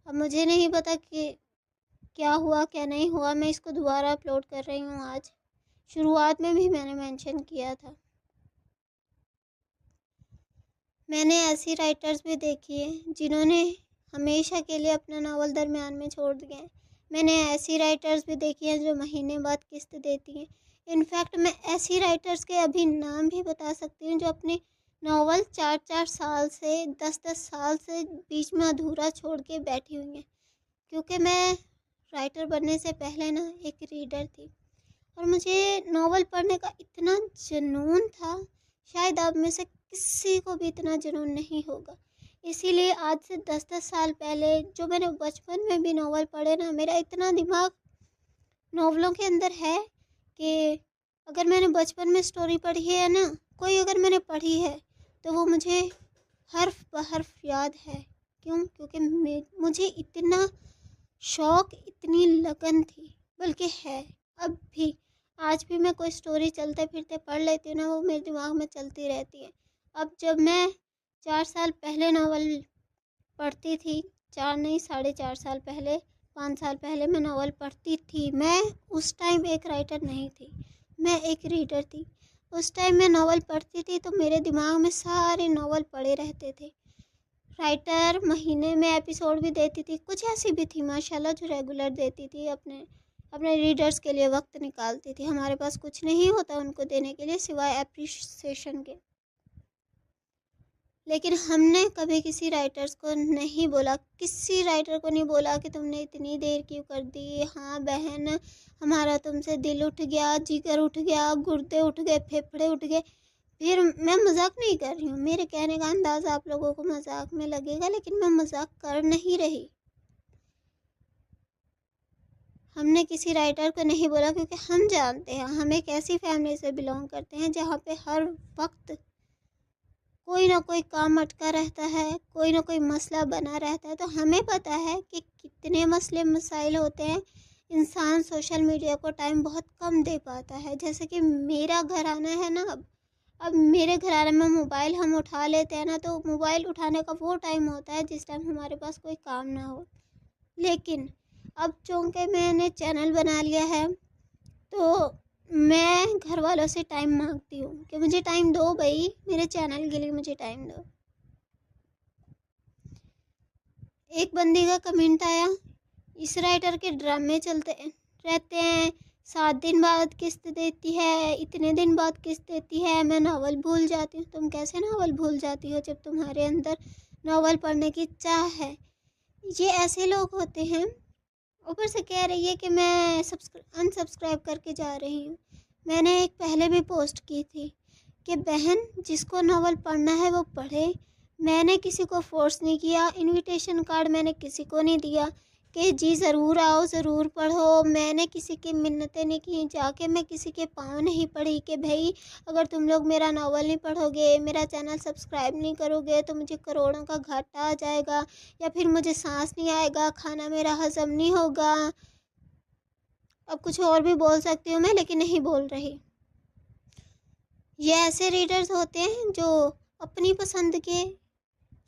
A: اب مجھے نہیں پتا کہ کیا ہوا کیا نہیں ہوا، میں اس کو دوبارہ اپلوڈ کر رہی ہوں آج۔ شروعات میں بھی میں نے مینشن کیا تھا۔ میں نے ایسی رائٹرز بھی دیکھی ہیں جنہوں نے ہمیشہ کے لیے اپنا ناول درمیان میں چھوڑ دیا ہے۔ میں نے ایسی رائٹرز بھی دیکھی ہیں جو مہینے بعد قسط دیتی ہیں۔ انفیکٹ میں ایسی رائٹرز کے ابھی نام بھی بتا سکتی ہوں جو اپنے ناول 4 سال سے 10 سال سے بیچ میں ادھورا چھوڑ کے بیٹھی ہوئی ہیں، کیونکہ میں رائٹر بننے سے پہلے نا ایک ریڈر تھی، اور مجھے ناول پڑھنے کا اتنا جنون تھا، شاید آپ میں سے کسی کو بھی اتنا جنون نہیں ہوگا۔ اسی لیے آج سے 10 سال پہلے جو میں نے بچپن میں بھی ناول پڑھے نا، میرا اتنا دماغ ناولوں کے اندر ہے کہ اگر میں نے بچپن میں سٹوری پڑھی ہے نا، کوئی اگر میں نے پڑھی ہے تو وہ مجھے حرف بحرف یاد ہے۔ کیوں؟ کیونکہ مجھے اتنا شوق، اتنی لگن تھی، بلکہ ہے اب بھی۔ آج بھی میں کوئی سٹوری چلتے پھرتے پڑھ لیتی ہوں نا، وہ میرے دماغ میں چلتی رہتی ہے۔ اب جب میں 4 سال پہلے ناول پڑھتی تھی، 4 نہیں 4.5 سال پہلے، 5 سال پہلے میں ناول پڑھتی تھی، میں اس ٹائم ایک رائٹر نہیں تھی، میں ایک ریڈر تھی۔ اس ٹائم میں ناول پڑھتی تھی تو میرے دماغ میں سارے ناول پڑے رہتے تھے۔ رائٹر مہینے میں ایپیسوڈ بھی دیتی تھی، کچھ ایسی بھی تھی ماشاءاللہ جو ریگولر دیتی تھی، اپنے ریڈرز کے لیے وقت نکالتی تھی۔ ہمارے پاس کچھ نہیں ہوتا ان کو دینے کے لیے سوائے اپریشیشن کے۔ لیکن ہم نے کبھی کسی رائٹرز کو نہیں بولا، کسی رائٹر کو نہیں بولا کہ تم نے اتنی دیر کیوں کر دی، ہاں بہن ہمارا تم سے دل اٹھ گیا، جگر اٹھ گیا، گردے اٹھ گئے، پھیپھڑے اٹھ گئے۔ پھر میں مذاق نہیں کر رہی ہوں، میرے کہنے کا انداز آپ لوگوں کو مذاق میں لگے گا، لیکن میں مذاق کر نہیں رہی۔ ہم نے کسی رائٹر کو نہیں بولا کیونکہ ہم جانتے ہیں ہم ایک ایسی فیملی سے بلونگ کرتے ہیں جہاں پہ ہر وقت کوئی نہ کوئی کام اٹکا رہتا ہے، کوئی نہ کوئی مسئلہ بنا رہتا ہے، تو ہمیں پتہ ہے کہ کتنے مسئلے مسائل ہوتے ہیں۔ انسان سوشل میڈیا کو ٹائم بہت کم دے پاتا ہے، جیسے کہ میرا گھرانہ ہے نا، اب میرے گھرانے میں موبائل ہم اٹھا لیتے ہیں نا، تو موبائل اٹھانے کا وہ ٹائم ہوتا ہے جس ٹائم ہمارے پاس کوئی کام نہ ہو۔ لیکن اب چونکہ میں نے چینل بنا لیا ہے تو میں گھر والوں سے ٹائم مانگتی ہوں کہ مجھے ٹائم دو بھائی، میرے چینل کے لیے مجھے ٹائم دو۔ ایک بندی کا کمنٹ آیا، اس رائٹر کے ڈرامے چلتے رہتے ہیں، 7 دن بعد قسط دیتی ہے، اتنے دن بعد قسط دیتی ہے، میں ناول بھول جاتی ہوں۔ تم کیسے ناول بھول جاتی ہو جب تمہارے اندر ناول پڑھنے کی چاہ ہے؟ یہ ایسے لوگ ہوتے ہیں۔ اوپر سے کہہ رہی ہے کہ میں انسبسکرائب کر کے جا رہی ہوں۔ میں نے ایک پہلے بھی پوسٹ کی تھی کہ بہن جس کو ناول پڑھنا ہے وہ پڑھے، میں نے کسی کو فورس نہیں کیا، انویٹیشن کارڈ میں نے کسی کو نہیں دیا کہ جی ضرور آؤ ضرور پڑھو، میں نے کسی کی منتیں نہیں کی، جا کے میں کسی کے پاؤں نہیں پڑھی کہ بھائی اگر تم لوگ میرا ناول نہیں پڑھو گے، میرا چینل سبسکرائب نہیں کرو گے تو مجھے کروڑوں کا گھاٹا آ جائے گا، یا پھر مجھے سانس نہیں آئے گا، کھانا میرا ہضم نہیں ہوگا۔ اب کچھ اور بھی بول سکتی ہوں میں، لیکن نہیں بول رہی۔ یہ ایسے ریڈرز ہوتے ہیں جو اپنی پسند کے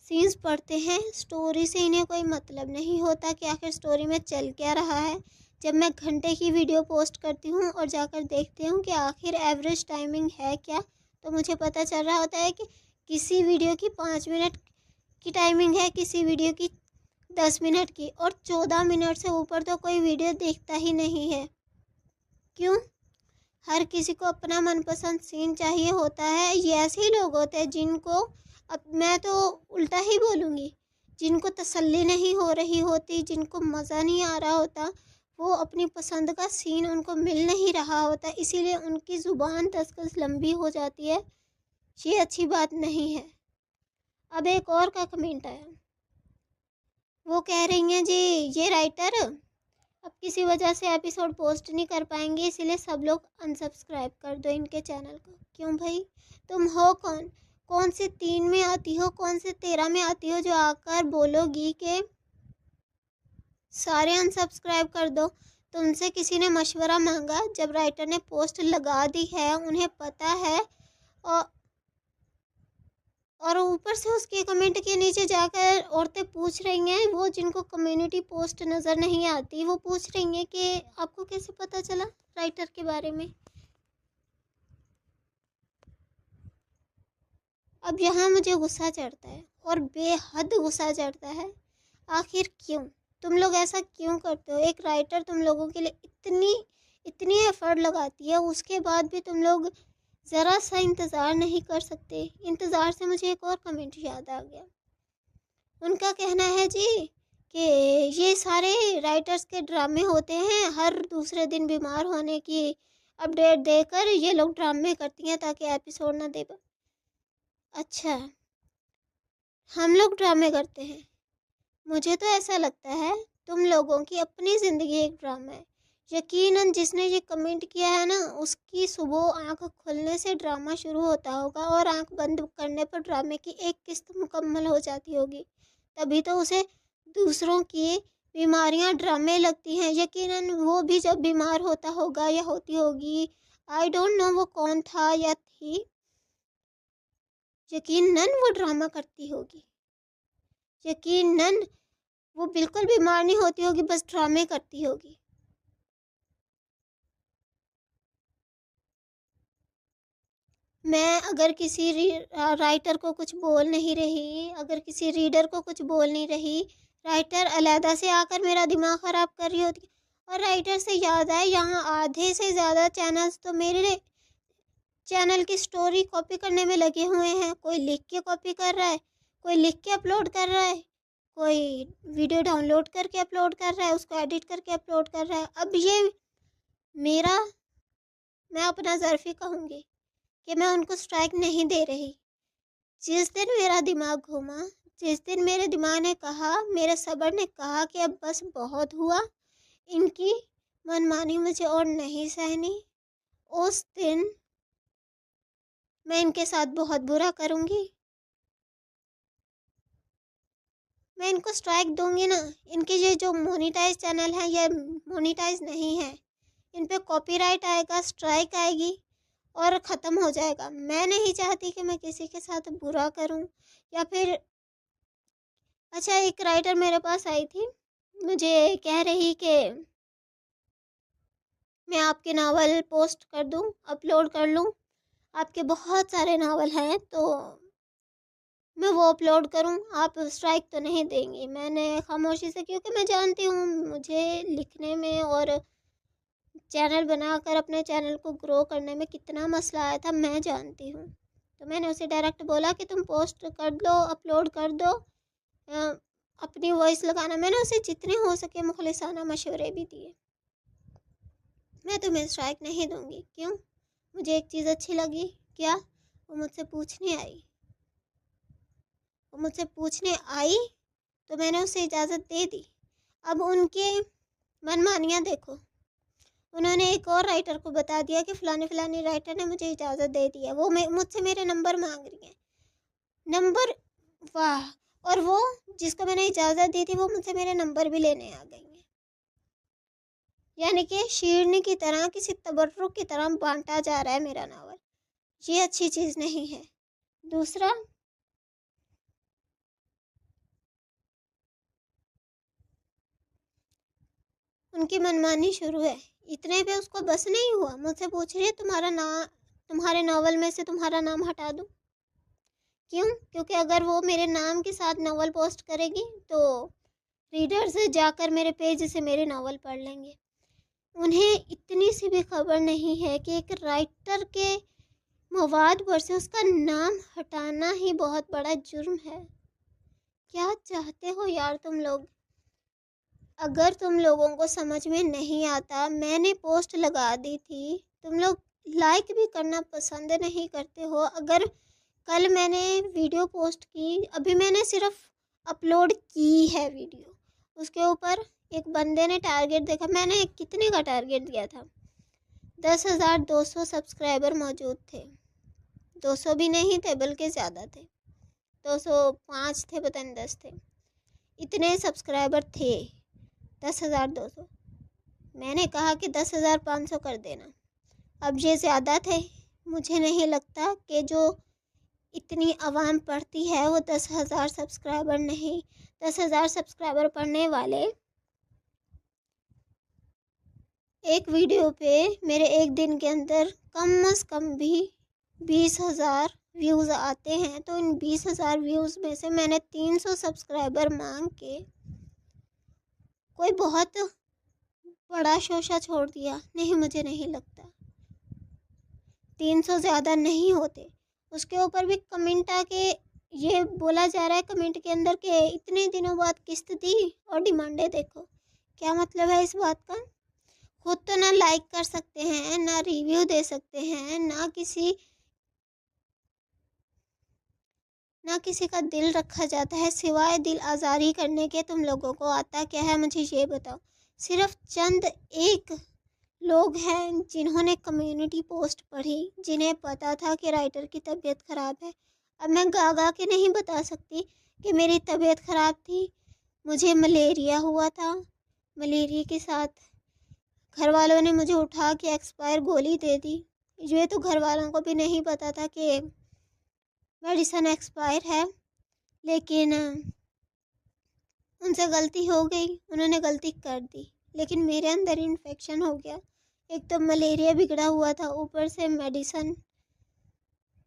A: سینز پڑھتے ہیں، سٹوری سے انہیں کوئی مطلب نہیں ہوتا کہ آخر سٹوری میں چل کیا رہا ہے۔ جب میں گھنٹے کی ویڈیو پوسٹ کرتی ہوں اور جا کر دیکھتی ہوں کہ آخر ایوریج ٹائمنگ ہے کیا، تو مجھے پتہ چل رہا ہوتا ہے کہ کسی ویڈیو کی 5 منٹ کی ٹائمنگ ہے، کسی ویڈیو کی 10 منٹ کی، اور 14 منٹ سے اوپر تو کوئی ویڈیو دیکھتا ہی نہیں ہے۔ کیوں؟ ہر کسی کو اپنا من پسند سین چاہیے ہوتا ہے۔ یہ ایسے ہی لوگ ہوتے ہیں جن کو، اب میں تو الٹا ہی بولوں گی، جن کو تسلی نہیں ہو رہی ہوتی، جن کو مزہ نہیں آ رہا ہوتا، وہ اپنی پسند کا سین ان کو مل نہیں رہا ہوتا، اسی لیے ان کی زبان 10 گز لمبی ہو جاتی ہے۔ یہ اچھی بات نہیں ہے۔ اب ایک اور کا کمنٹ آیا، وہ کہہ رہی ہیں جی یہ رائٹر اب کسی وجہ سے ایپیسوڈ پوسٹ نہیں کر پائیں گے، اسی لیے سب لوگ انسبسکرائب کر دو ان کے چینل کو۔ کیوں بھائی؟ تم ہو کون؟ کون سے 3 میں آتی ہو، کون سے 13 میں آتی ہو جو آ کر بولو گی کہ سارے انسبسکرائب کر دو؟ تم سے کسی نے مشورہ مانگا؟ جب رائٹر نے پوسٹ لگا دی ہے، انہیں پتہ ہے، اور اوپر سے اس کے کمنٹ کے نیچے جا کر عورتیں پوچھ رہی ہیں، وہ جن کو کمیونٹی پوسٹ نظر نہیں آتی، وہ پوچھ رہی ہیں کہ آپ کو کیسے پتہ چلا رائٹر کے بارے میں؟ اب یہاں مجھے غصہ چڑھتا ہے، اور بے حد غصہ چڑھتا ہے۔ آخر کیوں؟ تم لوگ ایسا کیوں کرتے ہو؟ ایک رائٹر تم لوگوں کے لیے اتنی ایفرٹ لگاتی ہے، اس کے بعد بھی تم لوگ ذرا سا انتظار نہیں کر سکتے؟ انتظار سے مجھے ایک اور کمنٹ یاد آ گیا۔ ان کا کہنا ہے جی کہ یہ سارے رائٹرز کے ڈرامے ہوتے ہیں، ہر دوسرے دن بیمار ہونے کی اپڈیٹ دے کر یہ لوگ ڈرامے کرتی ہیں تاکہ ایپیسوڈ نہ دے۔ اچھا، ہم لوگ ڈرامے کرتے ہیں؟ مجھے تو ایسا لگتا ہے تم لوگوں کی اپنی زندگی ایک ڈرامہ ہے۔ یقیناً جس نے یہ کمنٹ کیا ہے نا، اس کی صبح آنکھ کھلنے سے ڈرامہ شروع ہوتا ہوگا اور آنکھ بند کرنے پر ڈرامے کی ایک قسط مکمل ہو جاتی ہوگی، تبھی تو اسے دوسروں کی بیماریاں ڈرامے لگتی ہیں۔ یقیناً وہ بھی جب بیمار ہوتا ہوگا یا ہوتی ہوگی، آئی ڈونٹ نو وہ کون تھا یا تھی، یقیناً وہ ڈرامہ کرتی ہوگی، یقیناً وہ بالکل بیمار نہیں ہوتی ہوگی، بس ڈرامے کرتی ہوگی۔ میں اگر کسی رائٹر کو کچھ بول نہیں رہی، اگر کسی ریڈر کو کچھ بول نہیں رہی، رائٹر علیحدہ سے آ کر میرا دماغ خراب کر رہی ہوتی۔ اور رائٹر سے یاد ہے، یہاں آدھے سے زیادہ چینلز تو میرے چینل کی سٹوری کاپی کرنے میں لگے ہوئے ہیں۔ کوئی لکھ کے کاپی کر رہا ہے، کوئی لکھ کے اپلوڈ کر رہا ہے، کوئی ویڈیو ڈاؤن لوڈ کر کے اپلوڈ کر رہا ہے، اس کو ایڈٹ کر کے اپلوڈ کر رہا ہے۔ اب یہ میں اپنا ظرفی کہوں گی کہ میں ان کو سٹرائک نہیں دے رہی۔ جس دن میرا دماغ گھوما، جس دن میرے دماغ نے کہا، میرے صبر نے کہا کہ اب بس بہت ہوا، ان کی منمانی مجھے اور نہیں سہنی، اس دن میں ان کے ساتھ بہت برا کروں گی۔ میں ان کو سٹرائک دوں گی نا۔ ان کے یہ جو مونیٹائز چینل ہیں یہ مونیٹائز نہیں ہے، ان پہ کاپی رائٹ آئے گا، سٹرائک آئے گی اور ختم ہو جائے گا۔ میں نہیں چاہتی کہ میں کسی کے ساتھ برا کروں یا پھر اچھا، ایک رائٹر میرے پاس آئی تھی، مجھے کہہ رہی کہ میں آپ کے ناول پوسٹ کر دوں، اپلوڈ کر لوں، آپ کے بہت سارے ناول ہیں تو میں وہ اپلوڈ کروں، آپ سٹرائک تو نہیں دیں گی؟ میں نے خاموشی سے، کیونکہ میں جانتی ہوں مجھے لکھنے میں اور چینل بنا کر اپنے چینل کو گرو کرنے میں کتنا مسئلہ آیا تھا، میں جانتی ہوں۔ تو میں نے اسے ڈائریکٹ بولا کہ تم پوسٹ کر دو، اپلوڈ کر دو، اپنی وائس لگانا۔ میں نے اسے جتنے ہو سکے مخلصانہ مشورے بھی دیے۔ میں تمہیں سٹرائک نہیں دوں گی۔ کیوں؟ مجھے ایک چیز اچھی لگی، کیا؟ وہ مجھ سے پوچھنے آئی تو میں نے اسے اجازت دے دی۔ اب ان کے منمانیاں دیکھو، انہوں نے ایک اور رائٹر کو بتا دیا کہ فلانی رائٹر نے مجھے اجازت دے دی ہے، وہ مجھ سے میرے نمبر مانگ رہی ہیں۔ نمبر؟ واہ! اور وہ جس کو میں نے اجازت دی تھی وہ مجھ سے میرے نمبر بھی لینے آ گئی ہیں۔ یعنی کہ شیرنی کی طرح، کسی تبرک کی طرح بانٹا جا رہا ہے میرا ناول۔ یہ اچھی چیز نہیں ہے۔ دوسرا، ان کی منمانی شروع ہے، اتنے پہ اس کو بس نہیں ہوا، مجھ سے پوچھ رہی ہے تمہارے ناول میں سے تمہارا نام ہٹا دوں؟ کیوں؟ کیونکہ اگر وہ میرے نام کے ساتھ ناول پوسٹ کرے گی تو ریڈرز جا کر میرے پیج سے میرے ناول پڑھ لیں گے۔ انہیں اتنی سی بھی خبر نہیں ہے کہ ایک رائٹر کے مواد پر سے اس کا نام ہٹانا ہی بہت بڑا جرم ہے۔ کیا چاہتے ہو یار تم لوگ؟ اگر تم لوگوں کو سمجھ میں نہیں آتا، میں نے پوسٹ لگا دی تھی، تم لوگ لائک بھی کرنا پسند نہیں کرتے ہو۔ اگر کل میں نے ویڈیو پوسٹ کی، ابھی میں نے صرف اپلوڈ کی ہے ویڈیو، اس کے اوپر ایک بندے نے ٹارگٹ دیکھا، میں نے کتنے کا ٹارگٹ دیا تھا؟ 10,200 سبسکرائبر موجود تھے، 200 بھی نہیں تھے بلکہ زیادہ تھے، 205 تھے، پتہ نہیں 10 تھے، اتنے سبسکرائبر تھے 10,200۔ میں نے کہا کہ 10,500 کر دینا، اب یہ زیادہ تھے۔ مجھے نہیں لگتا کہ جو اتنی عوام پڑھتی ہے وہ 10,000 سبسکرائبر نہیں، 10,000 سبسکرائبر پڑھنے والے ایک ویڈیو پہ میرے ایک دن کے اندر کم از کم بھی 20,000 ویوز آتے ہیں، تو ان 20,000 ویوز میں سے میں نے 300 سبسکرائبر مانگ کے کوئی بہت بڑا شوشہ چھوڑ دیا؟ نہیں، مجھے نہیں لگتا۔ 300 زیادہ نہیں ہوتے، اس کے اوپر بھی کمنٹ آ کے یہ بولا جا رہا ہے کمنٹ کے اندر کہ اتنے دنوں بعد قسط دی اور ڈیمانڈیں دیکھو۔ کیا مطلب ہے اس بات کا؟ خود تو نہ لائک کر سکتے ہیں، نہ ریویو دے سکتے ہیں، نہ کسی کا دل رکھا جاتا ہے، سوائے دل آزاری کرنے کے تم لوگوں کو آتا کیا ہے مجھے یہ بتاؤ۔ صرف چند ایک لوگ ہیں جنہوں نے کمیونٹی پوسٹ پڑھی، جنہیں پتا تھا کہ رائٹر کی طبیعت خراب ہے۔ اب میں گا کے نہیں بتا سکتی کہ میری طبیعت خراب تھی، مجھے ملیریا ہوا تھا، ملیریا کے ساتھ گھر والوں نے مجھے اٹھا کے ایکسپائر گولی دے دی۔ یہ تو گھر والوں کو بھی نہیں پتا تھا کہ میڈیسن ایکسپائر ہے، لیکن ان سے غلطی ہو گئی، انہوں نے غلطی کر دی، لیکن میرے اندر انفیکشن ہو گیا۔ ایک تو ملیریا بگڑا ہوا تھا، اوپر سے میڈیسن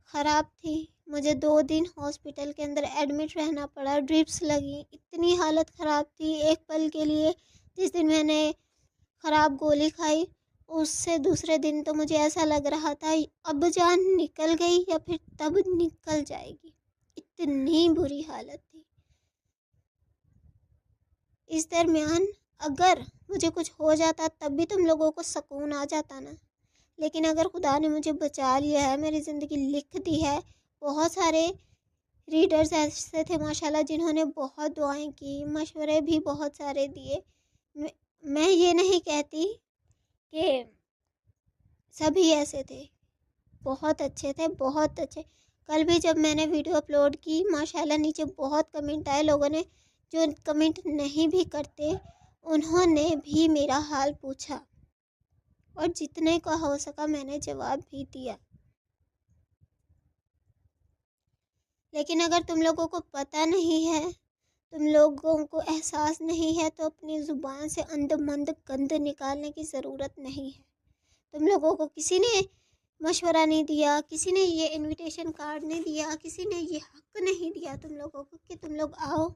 A: خراب تھی، مجھے 2 دن ہاسپٹل کے اندر ایڈمٹ رہنا پڑا، ڈرپس لگی، اتنی حالت خراب تھی ایک پل کے لیے۔ جس دن میں نے خراب گولی کھائی اس سے دوسرے دن تو مجھے ایسا لگ رہا تھا اب جان نکل گئی یا پھر تب نکل جائے گی، اتنی بری حالت تھی۔ اس درمیان اگر مجھے کچھ ہو جاتا تب بھی تم لوگوں کو سکون آ جاتا نا، لیکن اگر خدا نے مجھے بچا لیا ہے، میری زندگی لکھ دی ہے۔ بہت سارے ریڈرز ایسے تھے ماشاءاللہ جنہوں نے بہت دعائیں کی، مشورے بھی بہت سارے دیے۔ میں یہ نہیں کہتی کہ سبھی ایسے تھے، بہت اچھے تھے، بہت اچھے۔ کل بھی جب میں نے ویڈیو اپلوڈ کی ماشاءاللہ نیچے بہت کمنٹ آئے، لوگوں نے جو کمنٹ نہیں بھی کرتے انہوں نے بھی میرا حال پوچھا، اور جتنے کا ہو سکا میں نے جواب بھی دیا۔ لیکن اگر تم لوگوں کو پتہ نہیں ہے، تم لوگوں کو احساس نہیں ہے، تو اپنی زبان سے اند مند گند نکالنے کی ضرورت نہیں ہے۔ تم لوگوں کو کسی نے مشورہ نہیں دیا، کسی نے یہ انویٹیشن کارڈ نہیں دیا، کسی نے یہ حق نہیں دیا تم لوگوں کو کہ تم لوگ آؤ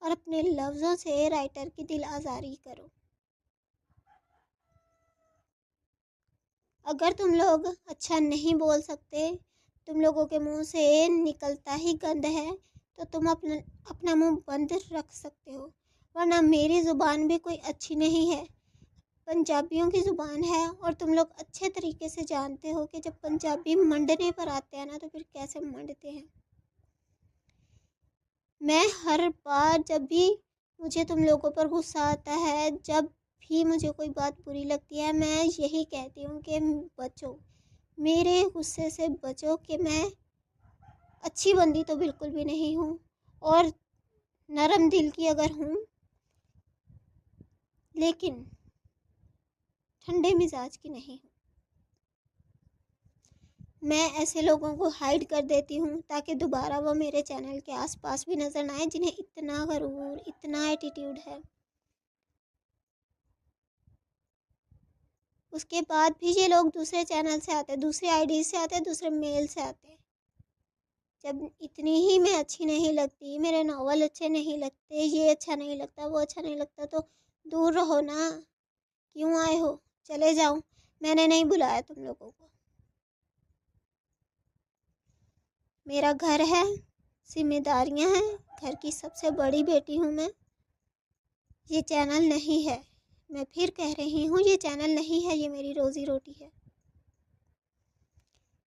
A: اور اپنے لفظوں سے رائٹر کی دل آزاری کرو۔ اگر تم لوگ اچھا نہیں بول سکتے، تم لوگوں کے منہ سے نکلتا ہی گند ہے، تو تم اپنا منہ بند رکھ سکتے ہو، ورنہ میری زبان بھی کوئی اچھی نہیں ہے، پنجابیوں کی زبان ہے، اور تم لوگ اچھے طریقے سے جانتے ہو کہ جب پنجابی منڈنے پر آتے ہیں نا تو پھر کیسے منڈتے ہیں۔ میں ہر بار جب بھی مجھے تم لوگوں پر غصہ آتا ہے، جب بھی مجھے کوئی بات بری لگتی ہے، میں یہی کہتی ہوں کہ بچو، میرے غصے سے بچو، کہ میں اچھی بندی تو بالکل بھی نہیں ہوں، اور نرم دل کی اگر ہوں لیکن ٹھنڈے مزاج کی نہیں ہوں۔ میں ایسے لوگوں کو ہائیڈ کر دیتی ہوں تاکہ دوبارہ وہ میرے چینل کے آس پاس بھی نظر نہ آئے جنہیں اتنا غرور، اتنا ایٹیٹیوڈ ہے۔ اس کے بعد بھی یہ لوگ دوسرے چینل سے آتے، دوسرے آئی ڈی سے آتے، دوسرے میل سے آتے۔ جب اتنی ہی میں اچھی نہیں لگتی، میرے ناول اچھے نہیں لگتے، یہ اچھا نہیں لگتا، وہ اچھا نہیں لگتا، تو دور رہو نا، کیوں آئے ہو؟ چلے جاؤ، میں نے نہیں بلایا تم لوگوں کو۔ میرا گھر ہے، ذمہ داریاں ہیں، گھر کی سب سے بڑی بیٹی ہوں میں۔ یہ چینل نہیں ہے، میں پھر کہہ رہی ہوں یہ چینل نہیں ہے، یہ میری روزی روٹی ہے۔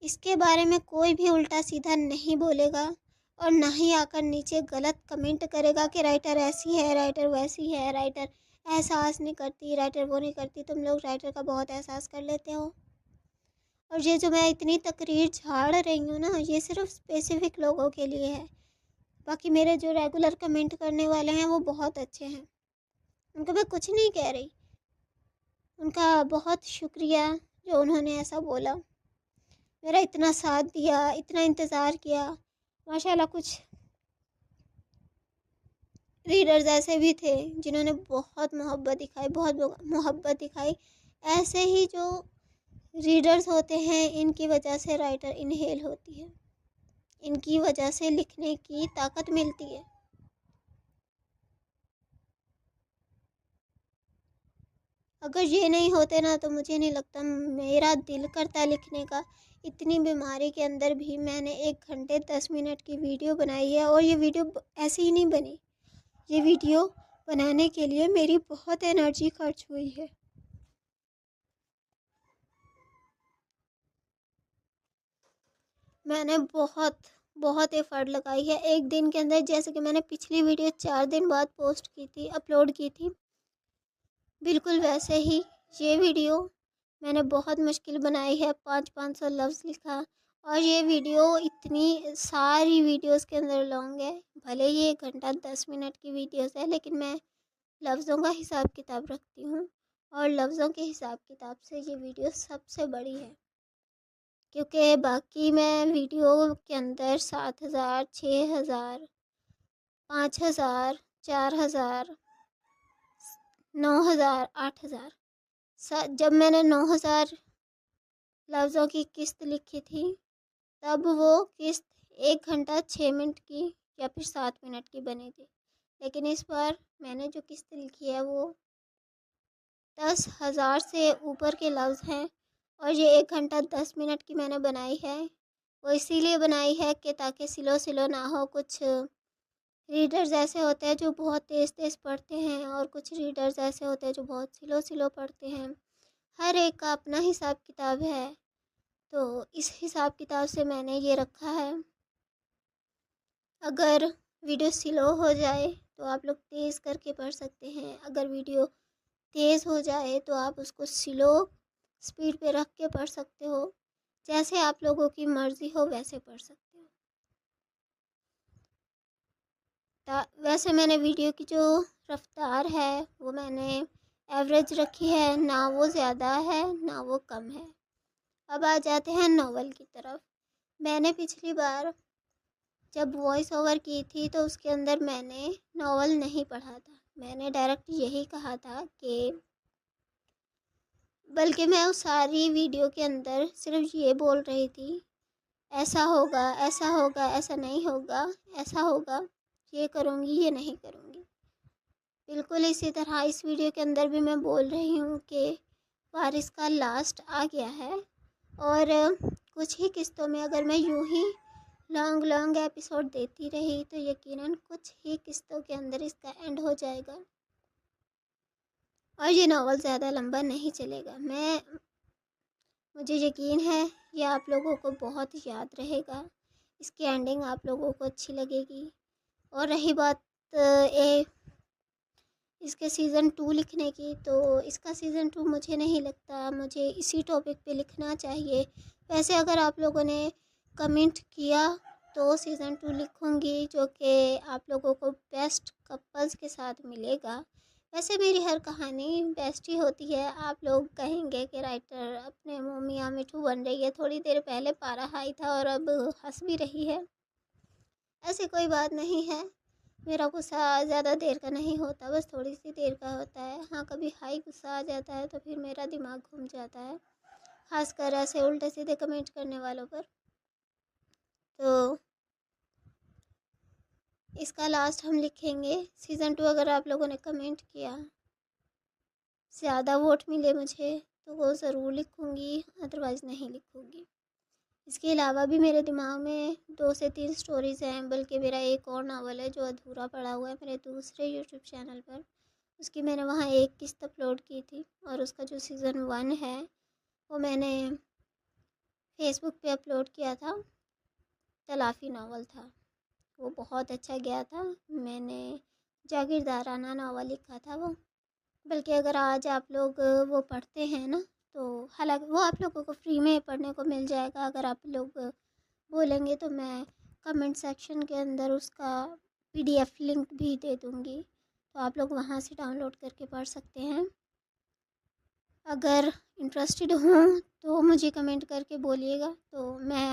A: اس کے بارے میں کوئی بھی الٹا سیدھا نہیں بولے گا، اور نہ ہی آ کر نیچے غلط کمنٹ کرے گا کہ رائٹر ایسی ہے، رائٹر ویسی ہے، رائٹر احساس نہیں کرتی، رائٹر وہ نہیں کرتی۔ تم لوگ رائٹر کا بہت احساس کر لیتے ہو، اور یہ جو میں اتنی تقریر جھاڑ رہی ہوں نا، یہ صرف اسپیسیفک لوگوں کے لیے ہے۔ باقی میرے جو ریگولر کمنٹ کرنے والے ہیں وہ بہت اچھے ہیں، ان کو میں کچھ نہیں کہہ رہی، ان کا بہت شکریہ جو انہوں نے ایسا بولا، میرا اتنا ساتھ دیا، اتنا انتظار کیا۔ ماشاءاللہ کچھ ریڈرز ایسے بھی تھے جنہوں نے بہت محبت دکھائی، بہت محبت دکھائی۔ ایسے ہی جو ریڈرز ہوتے ہیں ان کی وجہ سے رائٹر انہیل ہوتی ہے، ان کی وجہ سے لکھنے کی طاقت ملتی ہے۔ اگر یہ نہیں ہوتے نا تو مجھے نہیں لگتا میرا دل کرتا لکھنے کا۔ اتنی بیماری کے اندر بھی میں نے 1 گھنٹے 10 منٹ کی ویڈیو بنائی ہے، اور یہ ویڈیو ایسے ہی نہیں بنی، یہ ویڈیو بنانے کے لیے میری بہت انرجی خرچ ہوئی ہے۔ میں نے بہت ایفرٹ لگائی ہے ایک دن کے اندر، جیسے کہ میں نے پچھلی ویڈیو 4 دن بعد پوسٹ کی تھی، اپلوڈ کی تھی، بالکل ویسے ہی یہ ویڈیو میں نے بہت مشکل بنائی ہے، 500 لفظ لکھا، اور یہ ویڈیو اتنی ساری ویڈیوز کے اندر لانگ ہے، بھلے یہ 1 گھنٹہ 10 منٹ کی ویڈیوز ہے، لیکن میں لفظوں کا حساب کتاب رکھتی ہوں، اور لفظوں کے حساب کتاب سے یہ ویڈیو سب سے بڑی ہے، کیونکہ باقی میں ویڈیو کے اندر 7,000 6,000 5,000 4,000 9,000 8,000 جب میں نے 9,000 لفظوں کی قسط لکھی تھی تب وہ قسط 1 گھنٹہ 6 منٹ کی یا پھر 7 منٹ کی بنی تھی، لیکن اس بار میں نے جو قسط لکھی ہے وہ 10,000 سے اوپر کے لفظ ہیں، اور یہ 1 گھنٹہ 10 منٹ کی میں نے بنائی ہے۔ وہ اسی لیے بنائی ہے کہ تاکہ سلو نہ ہو۔ کچھ ریڈرز ایسے ہوتے ہیں جو بہت تیز پڑھتے ہیں، اور کچھ ریڈرز ایسے ہوتے ہیں جو بہت سلو پڑھتے ہیں، ہر ایک کا اپنا حساب کتاب ہے، تو اس حساب کتاب سے میں نے یہ رکھا ہے۔ اگر ویڈیو سلو ہو جائے تو آپ لوگ تیز کر کے پڑھ سکتے ہیں، اگر ویڈیو تیز ہو جائے تو آپ اس کو سلو سپیڈ پہ رکھ کے پڑھ سکتے ہو، جیسے آپ لوگوں کی مرضی ہو ویسے پڑھ سکتے ہو۔ ویسے میں نے ویڈیو کی جو رفتار ہے وہ میں نے ایوریج رکھی ہے، نہ وہ زیادہ ہے نہ وہ کم ہے۔ اب آ جاتے ہیں ناول کی طرف۔ میں نے پچھلی بار جب وائس اوور کی تھی تو اس کے اندر میں نے ناول نہیں پڑھا تھا، میں نے ڈائریکٹ یہی کہا تھا کہ، بلکہ میں اس ساری ویڈیو کے اندر صرف یہ بول رہی تھی ایسا ہوگا ایسا ہوگا، ایسا نہیں ہوگا، ایسا ہوگا، یہ کروں گی یہ نہیں کروں گی۔ بالکل اسی طرح اس ویڈیو کے اندر بھی میں بول رہی ہوں کہ وارث کا لاسٹ آ گیا ہے، اور کچھ ہی قسطوں میں اگر میں یوں ہی لانگ ایپیسوڈ دیتی رہی تو یقیناً کچھ ہی قسطوں کے اندر اس کا اینڈ ہو جائے گا، اور یہ ناول زیادہ لمبا نہیں چلے گا۔ مجھے یقین ہے یہ آپ لوگوں کو بہت یاد رہے گا، اس کی اینڈنگ آپ لوگوں کو اچھی لگے گی۔ اور رہی بات اس کے سیزن 2 لکھنے کی، تو اس کا سیزن 2 مجھے نہیں لگتا، مجھے اسی ٹاپک پہ لکھنا چاہیے۔ ویسے اگر آپ لوگوں نے کمنٹ کیا تو سیزن 2 لکھوں گی، جو کہ آپ لوگوں کو بیسٹ کپلز کے ساتھ ملے گا۔ ویسے میری ہر کہانی بیسٹ ہی ہوتی ہے، آپ لوگ کہیں گے کہ رائٹر اپنے منہ میاں مٹھو بن رہی ہے، تھوڑی دیر پہلے پارا ہائی تھا اور اب ہنس بھی رہی ہے۔ ایسی کوئی بات نہیں ہے، میرا غصہ زیادہ دیر کا نہیں ہوتا، بس تھوڑی سی دیر کا ہوتا ہے۔ ہاں کبھی ہائی غصہ آ جاتا ہے تو پھر میرا دماغ گھوم جاتا ہے، خاص کر ایسے الٹے سیدھے کمنٹ کرنے والوں پر۔ تو اس کا لاسٹ ہم لکھیں گے سیزن 2۔ اگر آپ لوگوں نے کمنٹ کیا، زیادہ ووٹ ملے مجھے تو وہ ضرور لکھوں گی، ادروائز نہیں لکھوں گی۔ اس کے علاوہ بھی میرے دماغ میں 2 سے 3 سٹوریز ہیں، بلکہ میرا ایک اور ناول ہے جو ادھورا پڑا ہوا ہے میرے دوسرے یوٹیوب چینل پر، اس کی میں نے وہاں ایک قسط اپلوڈ کی تھی، اور اس کا جو سیزن 1 ہے وہ میں نے فیس بک پہ اپلوڈ کیا تھا، تلافی ناول تھا، وہ بہت اچھا گیا تھا۔ میں نے جاگیردارانہ ناول لکھا تھا وہ، بلکہ اگر آج آپ لوگ وہ پڑھتے ہیں نا تو حالانکہ وہ آپ لوگوں کو فری میں پڑھنے کو مل جائے گا، اگر آپ لوگ بولیں گے تو میں کمنٹ سیکشن کے اندر اس کا PDF لنک بھی دے دوں گی، تو آپ لوگ وہاں سے ڈاؤن لوڈ کر کے پڑھ سکتے ہیں۔ اگر انٹرسٹڈ ہوں تو مجھے کمنٹ کر کے بولیے گا، تو میں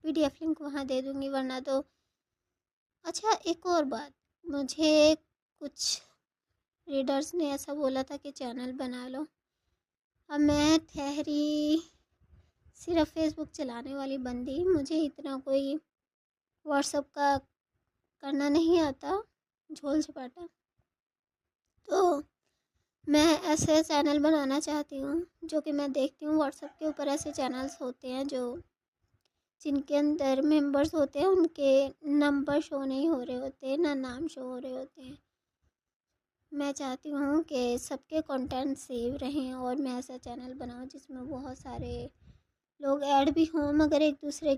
A: PDF لنک وہاں دے دوں گی، ورنہ تو اچھا ایک اور بات، مجھے کچھ ریڈرز نے ایسا بولا تھا کہ چینل بنا لو۔ اب میں ٹھہری صرف فیس بک چلانے والی بندی، مجھے اتنا کوئی واٹس ایپ کا کرنا نہیں آتا، جھول چھپاٹا، تو
B: میں ایسے چینل بنانا چاہتی ہوں جو کہ میں دیکھتی ہوں واٹس ایپ کے اوپر ایسے چینلز ہوتے ہیں جو جن کے اندر ممبرس ہوتے ہیں ان کے نمبر شو نہیں ہو رہے ہوتے، نہ نام شو ہو رہے ہوتے ہیں۔ میں چاہتی ہوں کہ سب کے کنٹینٹ سیو رہیں اور میں ایسا چینل بناؤں جس میں بہت سارے لوگ ایڈ بھی ہوں، مگر ایک دوسرے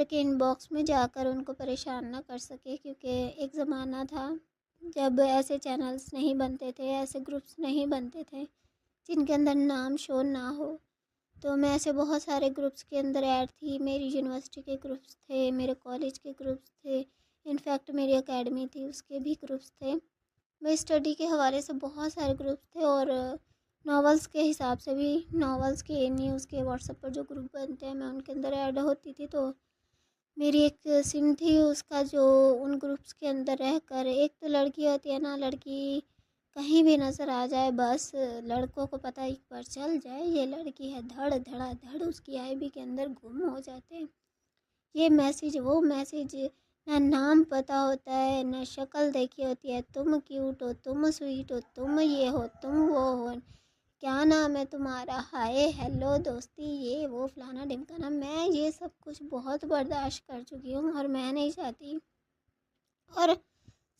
B: کے ان باکس میں جا کر ان کو پریشان نہ کر سکے، کیونکہ ایک زمانہ تھا جب ایسے چینلز نہیں بنتے تھے، ایسے گروپس نہیں بنتے تھے جن کے اندر نام شو نہ ہو۔ تو میں ایسے بہت سارے گروپس کے اندر ایڈ تھی، میری یونیورسٹی کے گروپس تھے، میرے کالج کے گروپس تھے، انفیکٹ میری اکیڈمی تھی اس کے بھی گروپس تھے، میں اسٹڈی کے حوالے سے بہت سارے گروپس تھے، اور ناولس کے حساب سے بھی، ناولس کے نیوز کے واٹس ایپ پر جو گروپ بنتے ہیں میں ان کے اندر ایڈ ہوتی تھی۔ تو میری ایک سم تھی اس کا جو ان گروپس کے اندر رہ کر، ایک تو لڑکی ہوتی ہے نا، لڑکی کہیں بھی نظر آ جائے بس لڑکوں کو پتہ ایک بار چل جائے یہ لڑکی ہے، دھڑ دھڑا دھڑ اس کی آئی بی کے اندر گم ہو جاتے ہیں، یہ میسیج وہ میسیج، نہ نام پتہ ہوتا ہے نہ شکل دیکھی ہوتی ہے، تم کیوٹ ہو، تم سویٹ ہو، تم یہ ہو، تم وہ ہو، کیا نام ہے تمہارا، ہائے ہیلو دوستی، یہ وہ فلانا ڈمکانا۔ میں یہ سب کچھ بہت برداشت کر چکی ہوں اور میں نہیں چاہتی، اور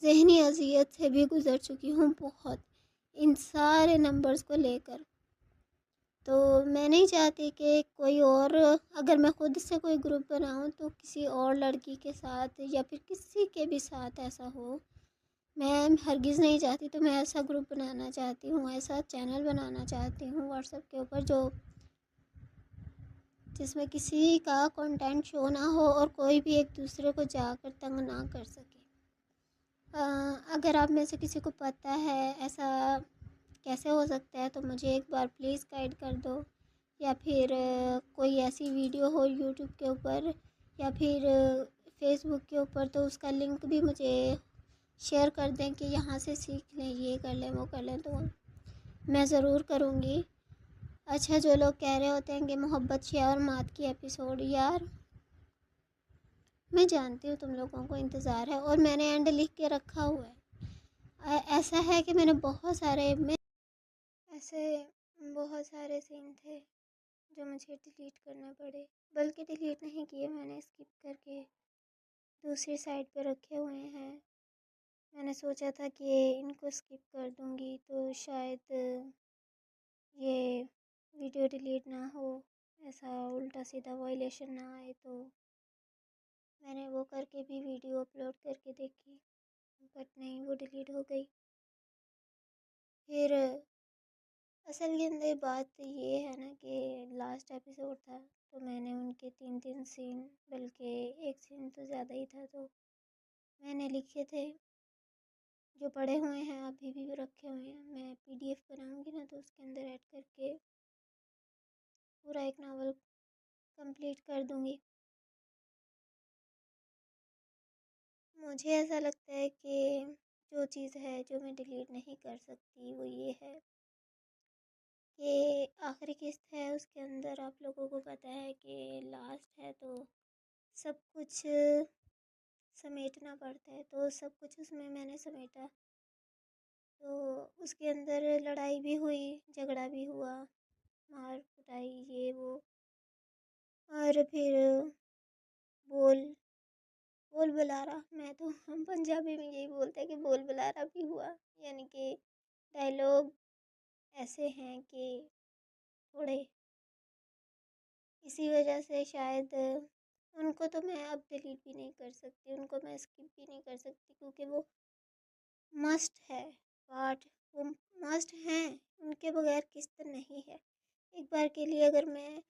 B: ذہنی اذیت سے بھی گزر چکی ہوں بہت ان سارے نمبرز کو لے کر۔ تو میں نہیں چاہتی کہ کوئی اور، اگر میں خود سے کوئی گروپ بناؤں تو کسی اور لڑکی کے ساتھ یا پھر کسی کے بھی ساتھ ایسا ہو، میں ہرگز نہیں چاہتی۔ تو میں ایسا گروپ بنانا چاہتی ہوں، ایسا چینل بنانا چاہتی ہوں واٹس ایپ کے اوپر جس میں کسی کا کنٹینٹ شو نہ ہو اور کوئی بھی ایک دوسرے کو جا کر تنگ نہ کر سکے۔ اگر آپ میں سے کسی کو پتہ ہے ایسا کیسے ہو سکتا ہے تو مجھے ایک بار پلیز گائیڈ کر دو، یا پھر کوئی ایسی ویڈیو ہو یوٹیوب کے اوپر یا پھر فیس بک کے اوپر تو اس کا لنک بھی مجھے شیئر کر دیں کہ یہاں سے سیکھ لیں، یہ کر لیں وہ کر لیں، تو میں ضرور کروں گی۔ اچھا، جو لوگ کہہ رہے ہوتے ہیں کہ محبت شیع اور مات کی ایپیسوڈ، یار میں جانتی ہوں تم لوگوں کو انتظار ہے اور میں نے اینڈ لکھ کے رکھا ہوا ہے۔ ایسا ہے کہ میں نے بہت سارے سین تھے جو مجھے ڈیلیٹ کرنے پڑے، بلکہ ڈیلیٹ نہیں کیے، میں نے اسکپ کر کے دوسری سائٹ پہ رکھے ہوئے ہیں۔ میں نے سوچا تھا کہ ان کو اسکپ کر دوں گی تو شاید یہ ویڈیو ڈیلیٹ نہ ہو، ایسا الٹا سیدھا وائلیشن نہ آئے، تو میں نے وہ کر کے بھی ویڈیو اپلوڈ کر کے دیکھی، بٹ نہیں، وہ ڈیلیٹ ہو گئی۔ پھر اصل کے اندر بات یہ ہے نا کہ لاسٹ ایپیسوڈ تھا تو میں نے ان کے 3 سین، بلکہ ایک سین تو زیادہ ہی تھا، تو میں نے لکھے تھے جو پڑھے ہوئے ہیں، ابھی بھی رکھے ہوئے ہیں۔ میں PDF بناؤں گی نا تو اس کے اندر ایڈ کر کے پورا ایک ناول کمپلیٹ کر دوں گی۔ مجھے ایسا لگتا ہے کہ جو چیز ہے جو میں ڈیلیٹ نہیں کر سکتی وہ یہ ہے کہ آخری قسط ہے، اس کے اندر آپ لوگوں کو پتہ ہے کہ لاسٹ ہے تو سب کچھ سمیٹنا پڑتا ہے، تو سب کچھ اس میں نے سمیٹا، تو اس کے اندر لڑائی بھی ہوئی، جھگڑا بھی ہوا، مار پٹائی یہ وہ، اور پھر بول بول بلارا، میں تو ہم پنجابی میں یہی بولتے ہیں کہ بول بلارا بھی ہوا، یعنی کہ ڈائلاگ ایسے ہیں کہ تھوڑے، اسی وجہ سے شاید ان کو تو میں اب ڈیلیٹ بھی نہیں کر سکتی، ان کو میں اسکپ بھی نہیں کر سکتی، کیونکہ وہ مسٹ ہے پارٹ، وہ مسٹ ہیں، ان کے بغیر قسط نہیں ہے۔ ایک بار کے لیے اگر میں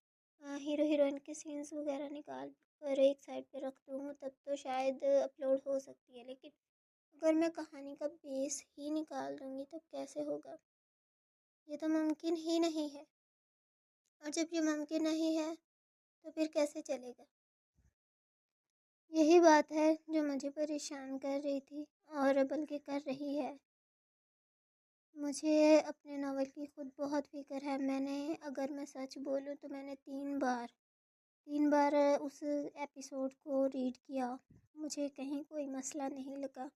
B: ہیرو ہیروئن کے سینس وغیرہ نکال کر ایک سائڈ پہ رکھ دوں تب تو شاید اپلوڈ ہو سکتی ہے، لیکن اگر میں کہانی کا بیس ہی نکال دوں گی تب کیسے ہوگا؟ یہ تو ممکن ہی نہیں ہے، اور جب یہ ممکن نہیں ہے تو پھر کیسے چلے گا؟ یہی بات ہے جو مجھے پریشان کر رہی تھی اور بلکہ کر رہی ہے۔ مجھے اپنے ناول کی خود بہت فکر ہے۔ اگر میں سچ بولوں تو میں نے 3 بار اس ایپیسوڈ کو ریڈ کیا، مجھے کہیں کوئی مسئلہ نہیں لگا،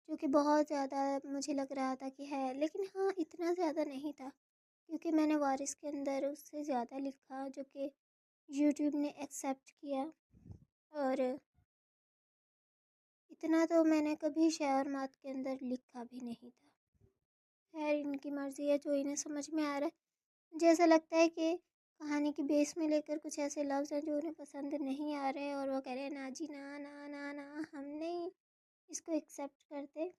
B: جو کہ بہت زیادہ مجھے لگ رہا تھا کہ ہے، لیکن ہاں اتنا زیادہ نہیں تھا، کیونکہ میں نے وارث کے اندر اس سے زیادہ لکھا جو کہ یوٹیوب نے ایکسیپٹ کیا، اور اتنا تو میں نے کبھی شعر مات کے اندر لکھا بھی نہیں تھا۔ خیر ان کی مرضی ہے، جو انہیں سمجھ میں آ رہا ہے۔ مجھے ایسا لگتا ہے کہ کہانی کی بیس میں لے کر کچھ ایسے لفظ ہیں جو انہیں پسند نہیں آ رہے، اور وہ کہہ رہے ہیں نا جی نا نا نا نا، ہم نہیں اس کو ایکسیپٹ کرتے۔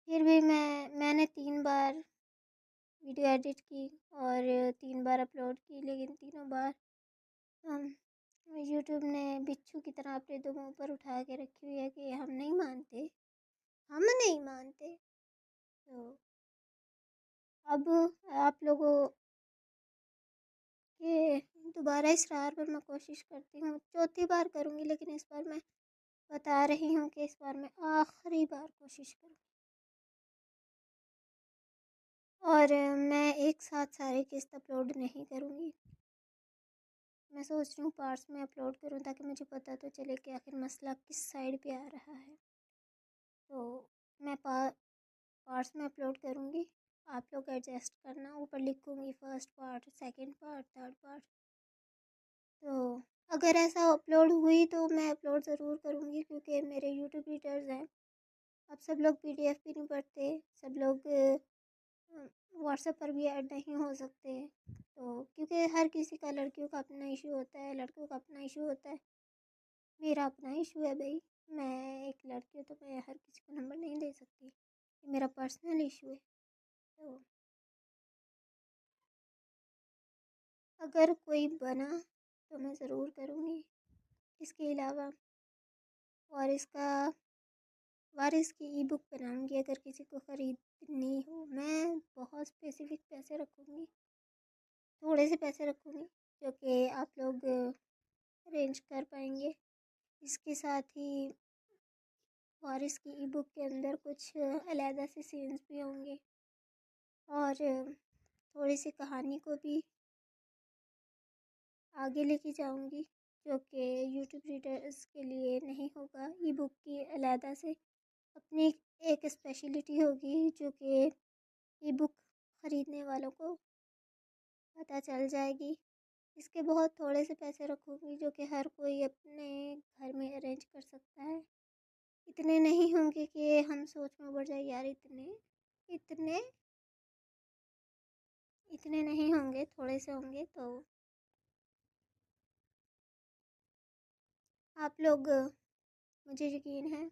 B: پھر بھی میں نے 3 بار ویڈیو ایڈٹ کی اور 3 بار اپلوڈ کی، لیکن تینوں بار یوٹیوب نے بچھو کی طرح اپنے دو منہ پر اٹھا کے رکھی ہوئی ہے کہ ہم نہیں مانتے، ہم نہیں مانتے۔ تو اب آپ لوگوں کے دوبارہ اصرار پر میں کوشش کرتی ہوں، 4تھی بار کروں گی، لیکن اس بار میں بتا رہی ہوں کہ اس بار میں آخری بار کوشش کروں گی، اور میں ایک ساتھ سارے قسط اپلوڈ نہیں کروں گی۔ میں سوچ رہی ہوں پارٹس میں اپلوڈ کروں تاکہ مجھے پتہ تو چلے کہ آخر مسئلہ کس سائڈ پہ آ رہا ہے۔ تو میں پارٹس میں اپلوڈ کروں گی، آپ لوگ ایڈجسٹ کرنا، اوپر لکھوں گی first part, second part, third part. تو اگر ایسا اپلوڈ ہوئی تو میں اپلوڈ ضرور کروں گی، کیونکہ میرے یوٹیوب ریڈرز ہیں، اب سب لوگ PDF بھی نہیں پڑھتے، سب لوگ واٹس ایپ پر بھی ایڈ نہیں ہو سکتے، تو کیونکہ ہر کسی کا لڑکیوں کا اپنا ایشو ہوتا ہے، لڑکوں کا اپنا ایشو ہوتا ہے، میرا اپنا ایشو ہے بھائی، میں ایک لڑکی ہوں تو میں ہر کسی کو نمبر نہیں دے سکتی، یہ میرا پرسنل ایشو ہے۔ تو اگر کوئی بنا تو میں ضرور کروں گی۔ اس کے علاوہ وارث کی ای بک بناؤں گی، اگر کسی کو خریدنی ہو۔ میں بہت اسپیسیفک پیسے رکھوں گی، تھوڑے سے پیسے رکھوں گی جو کہ آپ لوگ ارینج کر پائیں گے۔ اس کے ساتھ ہی وارث کی ای بک کے اندر کچھ علیحدہ سے سینس بھی ہوں گے، اور تھوڑی سی کہانی کو بھی آگے لے کے جاؤں گی، جو کہ یوٹیوب ریڈرز کے لیے نہیں ہوگا۔ ای بک کی علیحدہ سے اپنی ایک اسپیشلٹی ہوگی جو کہ ای بک خریدنے والوں کو پتہ چل جائے گی۔ اس کے بہت تھوڑے سے پیسے رکھوں گی جو کہ ہر کوئی اپنے گھر میں ارینج کر سکتا ہے۔ اتنے نہیں ہوں گے کہ ہم سوچ میں پڑ جائے یار اتنے نہیں ہوں گے، تھوڑے سے ہوں گے، تو آپ لوگ مجھے یقین ہے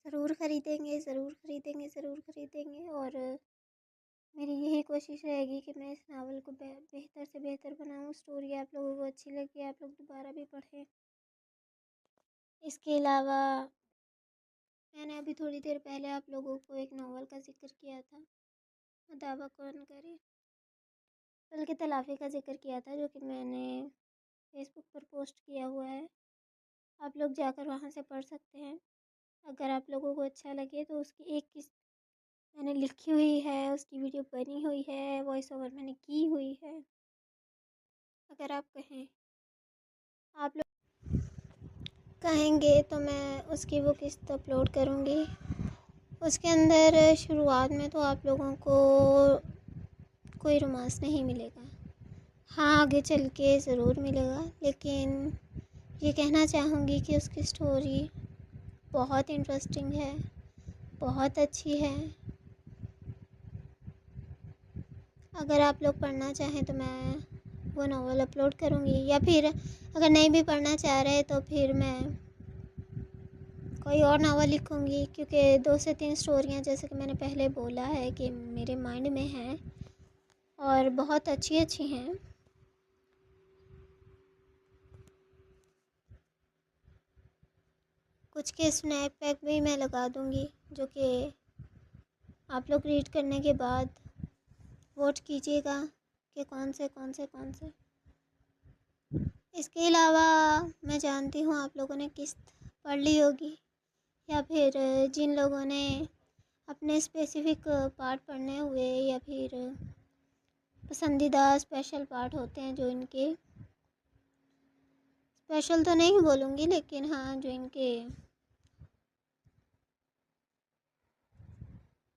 B: ضرور خریدیں گے، ضرور خریدیں گے، ضرور خریدیں گے، اور میری یہی کوشش رہے گی کہ میں اس ناول کو بہتر سے بہتر بناؤں، اسٹوری آپ لوگوں کو اچھی لگے، آپ لوگ دوبارہ بھی پڑھیں۔ اس کے علاوہ میں نے ابھی تھوڑی دیر پہلے آپ لوگوں کو ایک ناول کا ذکر کیا تھا، دعویٰ کون کرے، بلکہ تلافی کا ذکر کیا تھا، جو کہ میں نے فیس بک پر پوسٹ کیا ہوا ہے، آپ لوگ جا کر وہاں سے پڑھ سکتے ہیں۔ اگر آپ لوگوں کو اچھا لگے تو اس کی ایک قسط میں نے لکھی ہوئی ہے، اس کی ویڈیو بنی ہوئی ہے، وائس اوور میں نے کی ہوئی ہے، اگر آپ کہیں گے تو میں اس کی وہ قسط اپلوڈ کروں گی۔ اس کے اندر شروعات میں تو آپ لوگوں کو کوئی رومانس نہیں ملے گا، ہاں آگے چل کے ضرور ملے گا، لیکن یہ کہنا چاہوں گی کہ اس کی سٹوری بہت انٹرسٹنگ ہے، بہت اچھی ہے۔ اگر آپ لوگ پڑھنا چاہیں تو میں وہ ناول اپلوڈ کروں گی، یا پھر اگر نہیں بھی پڑھنا چاہ رہے تو پھر میں کوئی اور ناول لکھوں گی، کیونکہ 2 سے 3 سٹوریاں جیسے کہ میں نے پہلے بولا ہے کہ میرے مائنڈ میں ہیں اور بہت اچھی ہیں۔ کچھ کے اسنیپ پیک بھی میں لگا دوں گی، جو کہ آپ لوگ ریڈ کرنے کے بعد ووٹ کیجیے گا کہ کون سے۔ اس کے علاوہ میں جانتی ہوں آپ لوگوں نے قسط پڑھ لی ہوگی، یا پھر جن لوگوں نے اپنے اسپیسیفک پارٹ پڑھنے ہوئے، یا پھر پسندیدہ اسپیشل پارٹ ہوتے ہیں جو ان کے اسپیشل تو نہیں بولوں گی، لیکن ہاں جو ان کے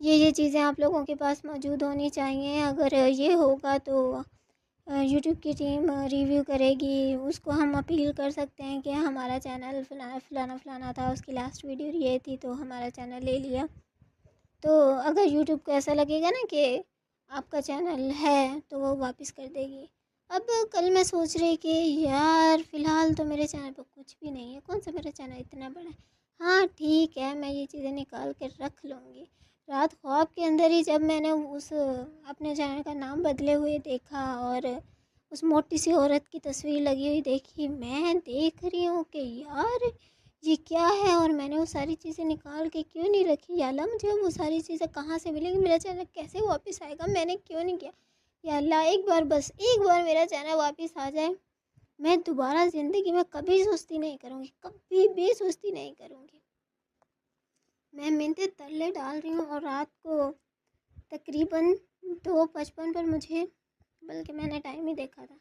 B: یہ چیزیں آپ لوگوں کے پاس موجود ہونی چاہیے. اگر یہ ہوگا تو یوٹیوب کی ٹیم ریویو کرے گی. اس کو ہم اپیل کر سکتے ہیں کہ ہمارا چینل فلانا تھا، اس کی لاسٹ ویڈیو یہ تھی تو ہمارا چینل لے لیا. تو اگر یوٹیوب کو ایسا لگے گا نا کہ آپ کا چینل ہے تو وہ واپس کر دے گی. اب کل میں سوچ رہی کہ یار فی الحال تو میرے چینل پہ کچھ بھی نہیں ہے، کون سا میرا چینل اتنا بڑا ہے. ہاں ٹھیک ہے، میں یہ چیزیں نکال کر رکھ لوں گی. رات خواب کے اندر ہی جب میں نے اس اپنے چینل کا نام بدلے ہوئے دیکھا اور اس موٹی سی عورت کی تصویر لگی ہوئی دیکھی، میں دیکھ رہی ہوں کہ یار یہ کیا ہے، اور میں نے وہ ساری چیزیں نکال کے کیوں نہیں رکھی. یا اللہ مجھے وہ ساری چیزیں کہاں سے ملیں گی، میرا چینل کیسے واپس آئے گا، میں نے کیوں نہیں کیا. یا اللہ ایک بار بس ایک بار میرا چینل واپس آ جائے، میں دوبارہ زندگی میں کبھی سستی نہیں کروں گی، کبھی بھی سستی نہیں کروں گی. میں منتیں تلے ڈال رہی ہوں اور رات کو تقریباً 2:55 پر مجھے، بلکہ میں نے ٹائم ہی دیکھا تھا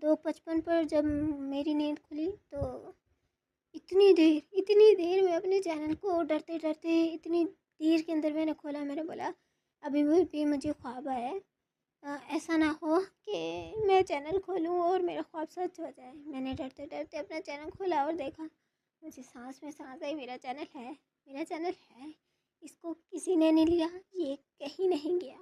B: 2:55 پر جب میری نیند کھلی تو اتنی دیر میں اپنے چینل کو ڈرتے اتنی دیر کے اندر میں نے کھولا. میں نے بولا ابھی بھی مجھے خواب آیا ہے، ایسا نہ ہو کہ میں چینل کھولوں اور میرا خواب سچ ہو جائے. میں نے ڈرتے اپنا چینل کھولا اور دیکھا، مجھے سانس میں سانس آئی. میرا چینل ہے، اس کو کسی نے نہیں لیا، یہ کہیں نہیں گیا.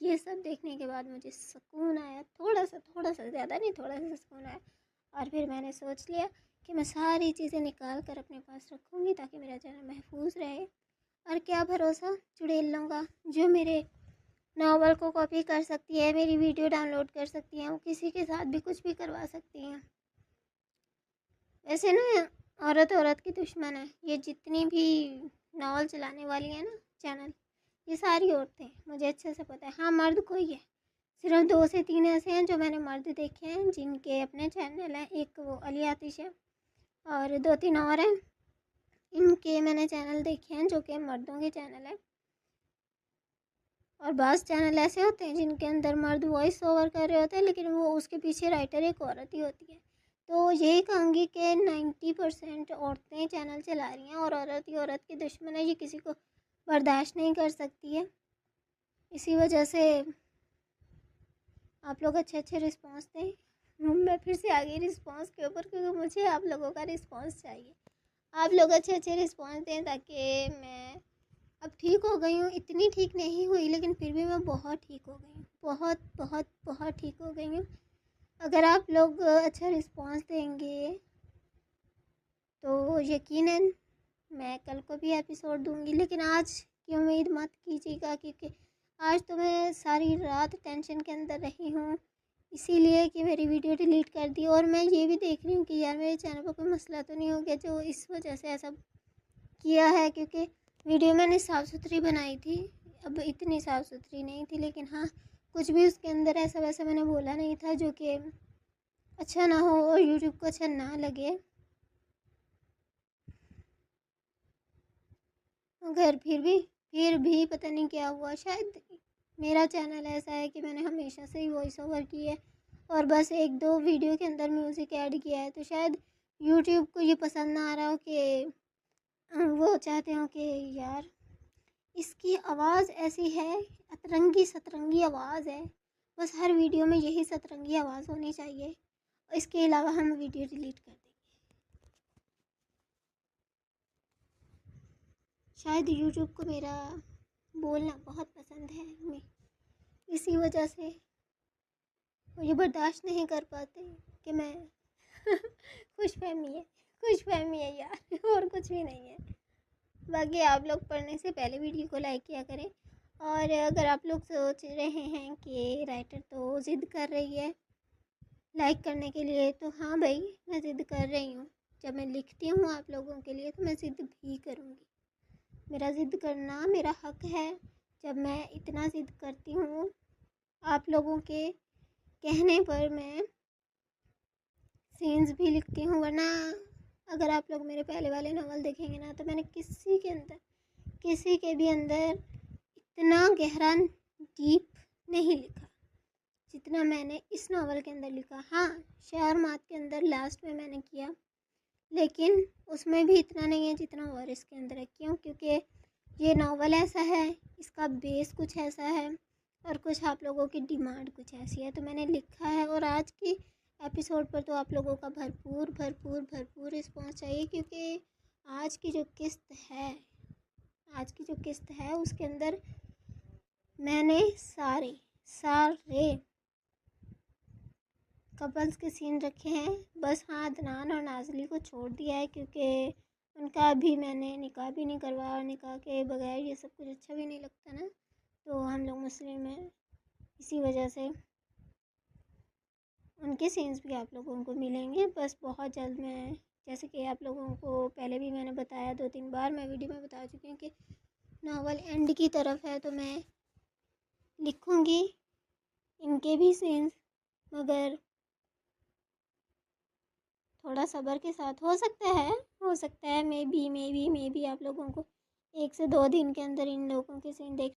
B: یہ سب دیکھنے کے بعد مجھے سکون آیا، تھوڑا سا زیادہ نہیں، تھوڑا سا سکون آیا. اور پھر میں نے سوچ لیا کہ میں ساری چیزیں نکال کر اپنے پاس رکھوں گی تاکہ میرا چینل محفوظ رہے. اور کیا بھروسہ چڑیلوں کا جو میرے ناول کو کاپی کر سکتی ہے، میری ویڈیو ڈاؤن لوڈ کر سکتی ہیں، وہ کسی کے ساتھ بھی کچھ بھی کروا سکتی ہیں. ویسے نا عورت کی دشمن ہے. یہ جتنی بھی ناول چلانے والی ہیں نا چینل، یہ ساری عورتیں، مجھے اچھے سے پتہ ہے. ہاں مرد کوئی ہے، صرف 2 سے 3 ایسے ہیں جو میں نے مرد دیکھے ہیں جن کے اپنے چینل ہیں. ایک وہ علی آتش ہے اور 2-3 اور ہیں، ان کے میں نے چینل دیکھے ہیں جو کہ مردوں کے چینل ہیں. اور بعض چینل ایسے ہوتے ہیں جن کے اندر مرد وائس اوور کر رہے ہوتے ہیں لیکن وہ اس کے پیچھے رائٹر ایک عورت ہی ہوتی ہے. تو یہی کہوں گی کہ 90% عورتیں چینل چلا رہی ہیں اور عورت ہی عورت کی دشمن ہے. یہ کسی کو برداشت نہیں کر سکتی ہے. اسی وجہ سے آپ لوگ اچھے رسپانس دیں. میں پھر سے آ گئی رسپانس کے اوپر کیونکہ مجھے آپ لوگوں کا رسپانس چاہیے. آپ لوگ اچھے رسپانس دیں تاکہ میں اب ٹھیک ہو گئی ہوں. اتنی ٹھیک نہیں ہوئی لیکن پھر بھی میں بہت ٹھیک ہو گئی ہوں، بہت ٹھیک ہو گئی ہوں. اگر آپ لوگ اچھا رسپانس دیں گے تو یقیناً میں کل کو بھی ایپیسوڈ دوں گی. لیکن آج کی امید مت کیجیے گا کیونکہ آج تو میں ساری رات ٹینشن کے اندر رہی ہوں، اسی لیے کہ میری ویڈیو ڈیلیٹ کر دی. اور میں یہ بھی دیکھ رہی ہوں کہ یار میرے چینل پر کوئی مسئلہ تو نہیں ہو گیا جو اس وجہ سے ایسا کیا ہے، کیونکہ ویڈیو میں نے صاف ستھری بنائی تھی. اب اتنی صاف ستھری نہیں تھی لیکن ہاں کچھ بھی اس کے اندر ایسا ویسا میں نے بولا نہیں تھا جو کہ اچھا نہ ہو اور یوٹیوب کو اچھا نہ لگے. مگر پھر بھی پتہ نہیں کیا ہوا. شاید میرا چینل ایسا ہے کہ میں نے ہمیشہ سے ہی وائس اوور کی ہے اور بس 1-2 ویڈیو کے اندر میوزک ایڈ کیا ہے. تو شاید یوٹیوب کو یہ پسند نہ آ رہا ہو کہ وہ چاہتے ہوں کہ یار اس کی آواز ایسی ہے، اترنگی سترنگی آواز ہے، بس ہر ویڈیو میں یہی سترنگی آواز ہونی چاہیے، اس کے علاوہ ہم ویڈیو ڈیلیٹ کر دیں گے. شاید یوٹیوب کو میرا بولنا بہت پسند ہے، اسی وجہ سے وہ یہ برداشت نہیں کر پاتے کہ میں خوش فہمی ہے یار، اور کچھ بھی نہیں ہے. باقی آپ لوگ پڑھنے سے پہلے ویڈیو کو لائک کیا کریں. اور اگر آپ لوگ سوچ رہے ہیں کہ رائٹر تو ضد کر رہی ہے لائک کرنے کے لیے، تو ہاں بھائی میں ضد کر رہی ہوں. جب میں لکھتی ہوں آپ لوگوں کے لیے تو میں ضد بھی کروں گی. میرا ضد کرنا میرا حق ہے. جب میں اتنا ضد کرتی ہوں آپ لوگوں کے کہنے پر میں سینز بھی لکھتی ہوں. ورنہ اگر آپ لوگ میرے پہلے والے ناول دیکھیں گے نا تو میں نے کسی کے بھی اندر اتنا گہرا ڈیپ نہیں لکھا جتنا میں نے اس ناول کے اندر لکھا. ہاں شعر مات کے اندر لاسٹ میں نے کیا لیکن اس میں بھی اتنا نہیں ہے جتنا وارث کے اندر ہے. کیونکہ یہ ناول ایسا ہے، اس کا بیس کچھ ایسا ہے اور کچھ آپ لوگوں کی ڈیمانڈ کچھ ایسی ہے، تو میں نے لکھا ہے۔ اور آج کی ایپیسوڈ پر تو آپ لوگوں کا بھرپور رسپانس چاہیے، کیونکہ آج کی جو قسط ہے اس کے اندر میں نے سارے کپلز کے سین رکھے ہیں۔ بس ہاں، عدنان اور نازلی کو چھوڑ دیا ہے، کیونکہ ان کا ابھی میں نے نکاح بھی نہیں کروایا، اور نکاح کے بغیر یہ سب کچھ اچھا بھی نہیں لگتا نا، تو ہم لوگ مسلم ہیں، اسی وجہ سے ان کے سینس بھی آپ لوگوں کو ملیں گے بس بہت جلد میں۔ جیسے کہ آپ لوگوں کو پہلے بھی میں نے بتایا، 2-3 بار میں ویڈیو میں بتا چکی ہوں کہ ناول اینڈ کی طرف ہے، تو میں لکھوں گی ان کے بھی سینس، مگر تھوڑا صبر کے ساتھ ہو سکتا ہے مے بی آپ لوگوں کو 1 سے 2 دن کے اندر ان لوگوں کے سین دیکھ